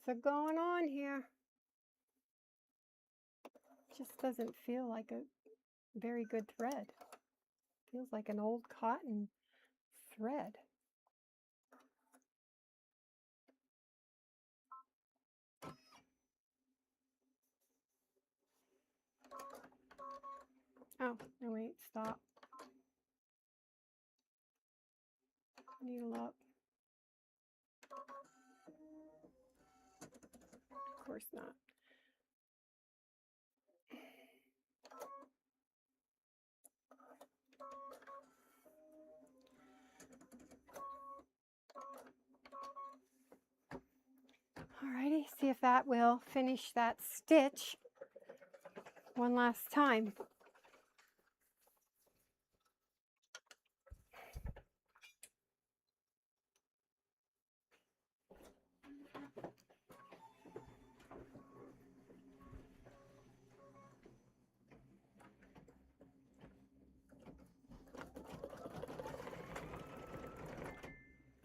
So going on here. Just doesn't feel like a very good thread. Feels like an old cotton thread. Oh, no, wait, stop. Needle up. Of course not. see if that will finish that stitch one last time.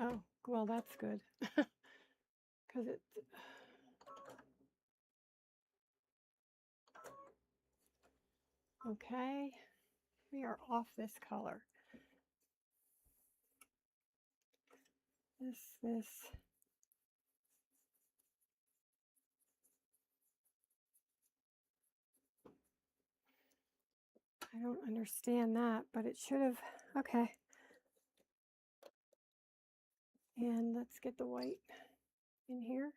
Oh, well, that's good. Because it's... Okay, we are off this color. This. I don't understand that, but it should have... Okay. And let's get the white in here.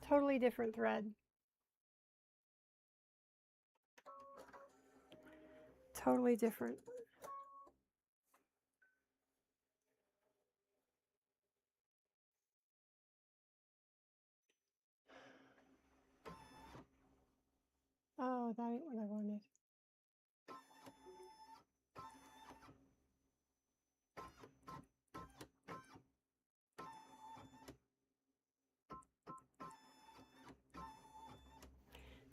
Totally different thread. Totally different. Oh, that ain't what I wanted.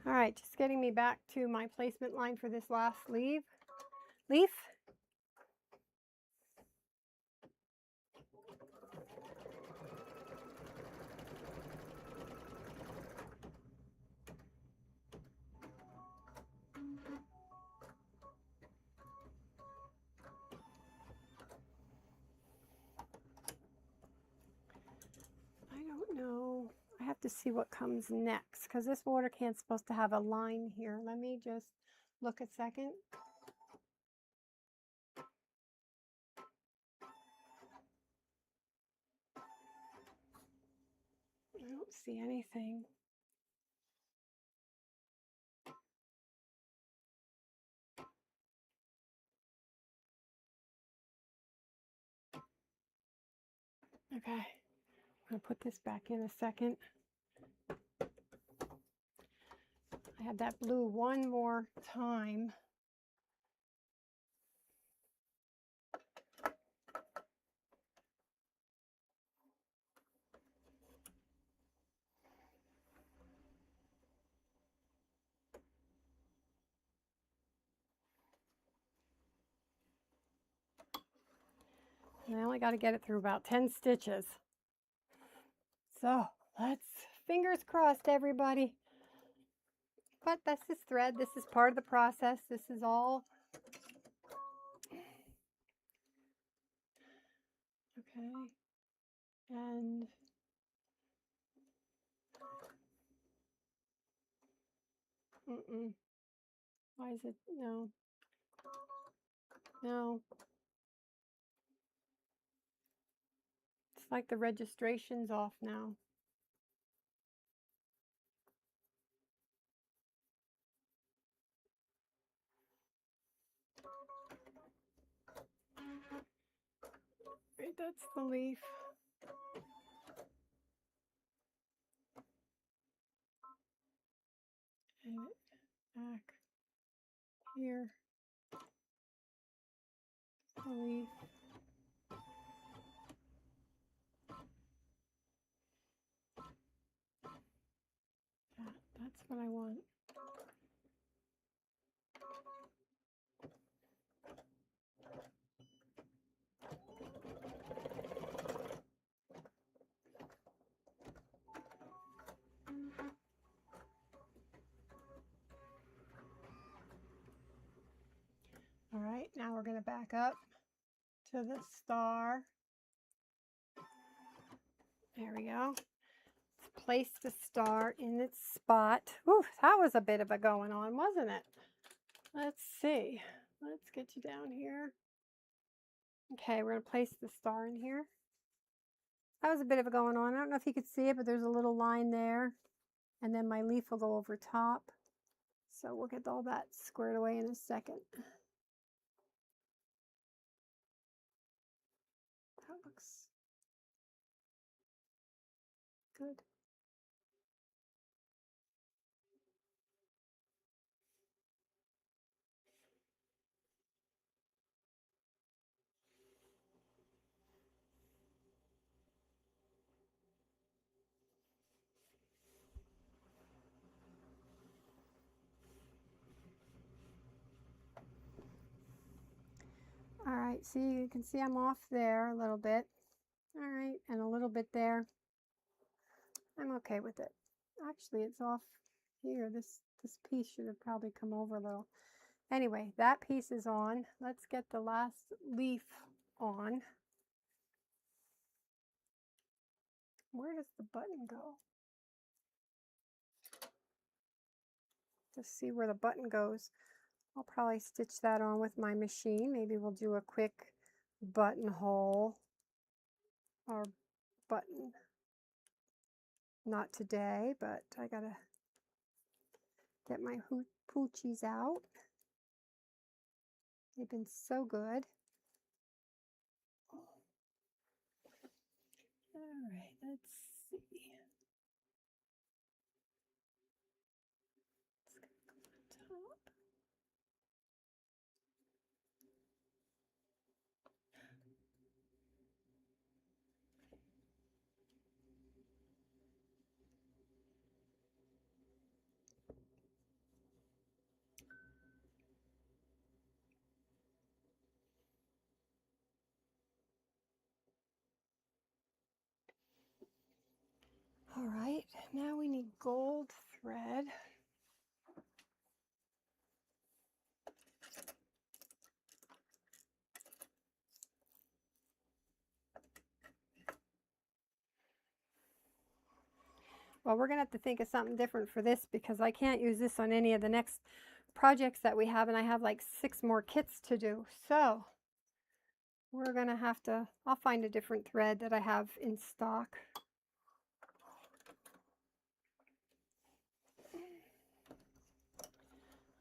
All right, just getting me back to my placement line for this last leaf. I don't know. I have to see what comes next because this water can's supposed to have a line here. Let me just look a second. I don't see anything. Okay, I'm going to put this back in a second. I had that blue one more time. And I only got to get it through about 10 stitches. So let's, fingers crossed, everybody. But that's this thread. This is part of the process. This is all. Okay. And why is it? No. No. It's like the registration's off now. Right, that's the leaf. And back here. The leaf. That's what I want. All right, now we're going to back up to the star. There we go. Let's place the star in its spot. Ooh, that was a bit of a going on, wasn't it? Let's see. Let's get you down here. Okay, we're going to place the star in here. That was a bit of a going on. I don't know if you could see it, but there's a little line there. and then my leaf will go over top. So we'll get all that squared away in a second. That looks good. All right, see, you can see I'm off there a little bit. All right, and a little bit there. I'm okay with it. Actually, it's off here. This piece should have probably come over a little. Anyway, that piece is on. Let's get the last leaf on. Where does the button go? Just see where the button goes. I'll probably stitch that on with my machine. Maybe we'll do a quick buttonhole or button. Not today, but I gotta get my poochies out. They've been so good. All right, let's see. It's gonna go on top. All right, now we need gold thread. Well, we're going to have to think of something different for this because I can't use this on any of the next projects that we have, and I have like 6 more kits to do. So we're going to have to, I'll find a different thread that I have in stock.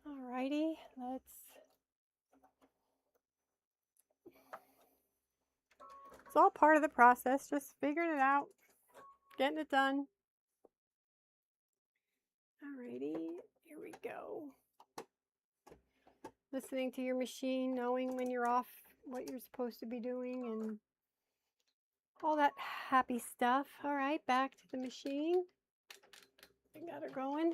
Alrighty, it's all part of the process, just figuring it out, getting it done. Alrighty, here we go. Listening to your machine, knowing when you're off, what you're supposed to be doing, and all that happy stuff. All right, back to the machine. I got her going.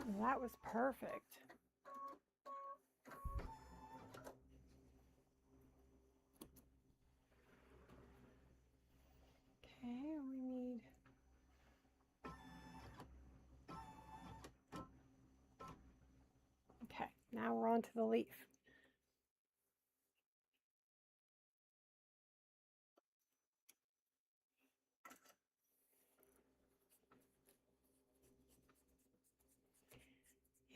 And that was perfect. Okay, we need okay, now we're on to the leaf.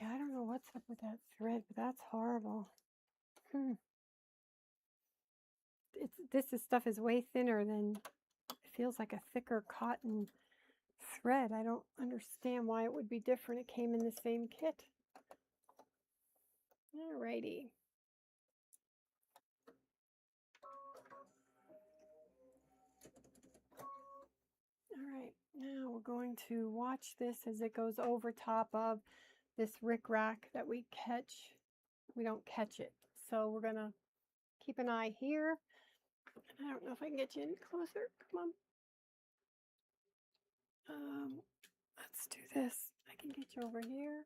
Yeah, I don't know what's up with that thread, but that's horrible. This stuff is way thinner than, it feels like a thicker cotton thread. I don't understand why it would be different. It came in the same kit. Alrighty. All right, now we're going to watch this as it goes over top of this rickrack that we catch. We don't catch it. So we're gonna keep an eye here. I don't know if I can get you in closer. Come on. Let's do this. I can get you over here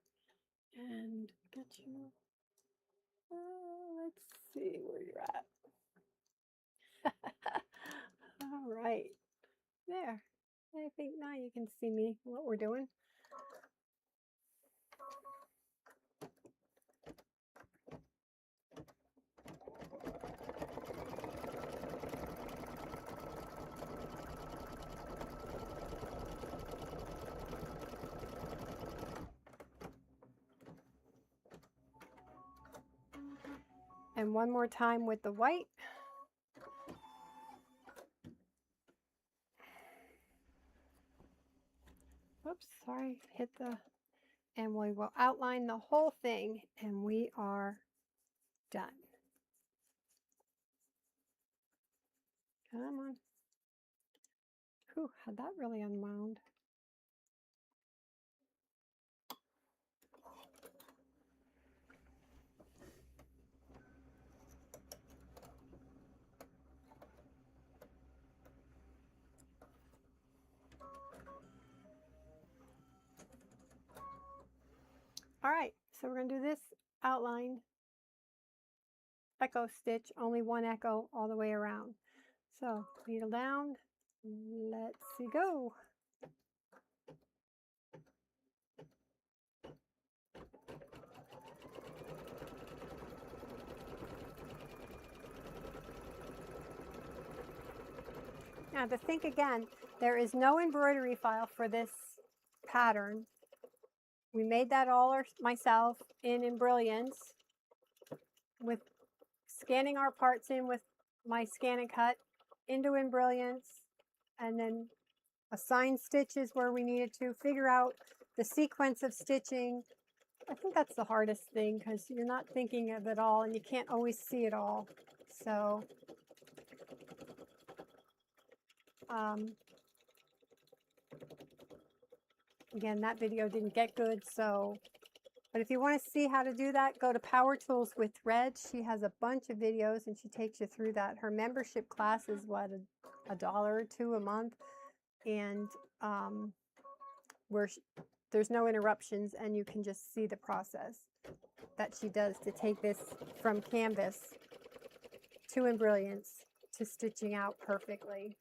and get you. Let's see where you're at. All right, there. I think now you can see me, what we're doing. And one more time with the white. Oops, sorry, hit the, and we will outline the whole thing and we are done. Come on. Whew, had that really unwound. All right, so we're going to do this outline echo stitch, only one echo all the way around. So needle down, let's see go. Now to think again, there is no embroidery file for this pattern. We made that all myself in Embrilliance with scanning our parts in with my scan and cut into Embrilliance, and then assign stitches where we needed to, figure out the sequence of stitching. I think that's the hardest thing because you're not thinking of it all and you can't always see it all. So again, that video didn't get good, so, but if you want to see how to do that, go to Power Tools with Thread. She has a bunch of videos and she takes you through that. Her membership class is what, $1 or $2 a month, and where there's no interruptions and you can just see the process that she does to take this from canvas to Embrilliance to stitching out perfectly.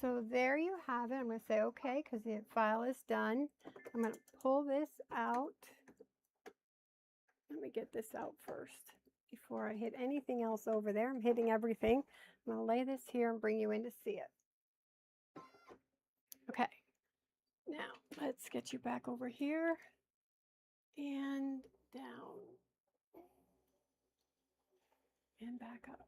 So there you have it. I'm going to say okay because the file is done. I'm going to pull this out. Let me get this out first before I hit anything else over there. I'm hitting everything. I'm going to lay this here and bring you in to see it. Okay, now let's get you back over here and down and back up.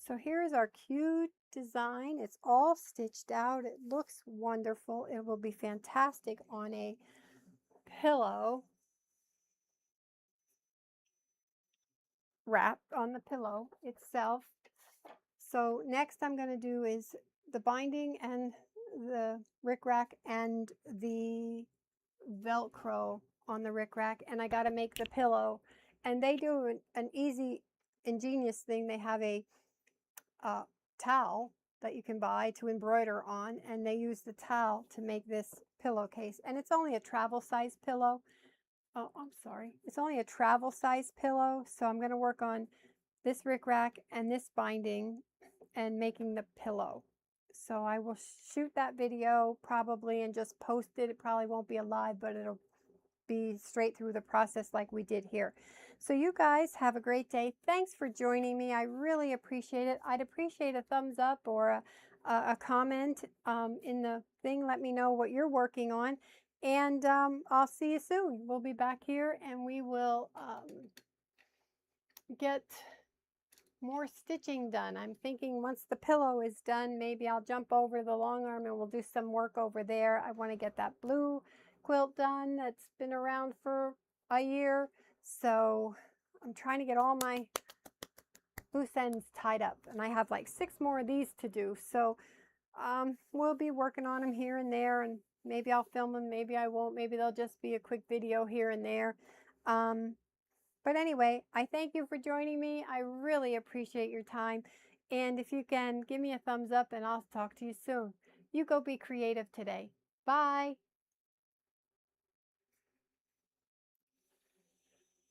So here's our cute design. It's all stitched out. It looks wonderful. It will be fantastic on a pillow, wrapped on the pillow itself. So next I'm going to do is the binding and the rickrack and the Velcro on the rickrack, and I got to make the pillow. And they do an easy, ingenious thing. They have a towel that you can buy to embroider on, and they use the towel to make this pillowcase. And it's only a travel size pillow. Oh, I'm sorry. It's only a travel size pillow. So I'm going to work on this rickrack and this binding and making the pillow. So I will shoot that video probably and just post it. It probably won't be alive, but it'll be straight through the process like we did here. So you guys have a great day. Thanks for joining me. I really appreciate it. I'd appreciate a thumbs up or a comment in the thing. Let me know what you're working on. And I'll see you soon. We'll be back here and we will get more stitching done. I'm thinking once the pillow is done, maybe I'll jump over the long arm and we'll do some work over there. I want to get that blue quilt done that's been around for a year. So I'm trying to get all my loose ends tied up, and I have like 6 more of these to do. So we'll be working on them here and there, and maybe I'll film them, maybe I won't, maybe they'll just be a quick video here and there. But anyway, I thank you for joining me. I really appreciate your time. And if you can, give me a thumbs up and I'll talk to you soon. You go be creative today. Bye.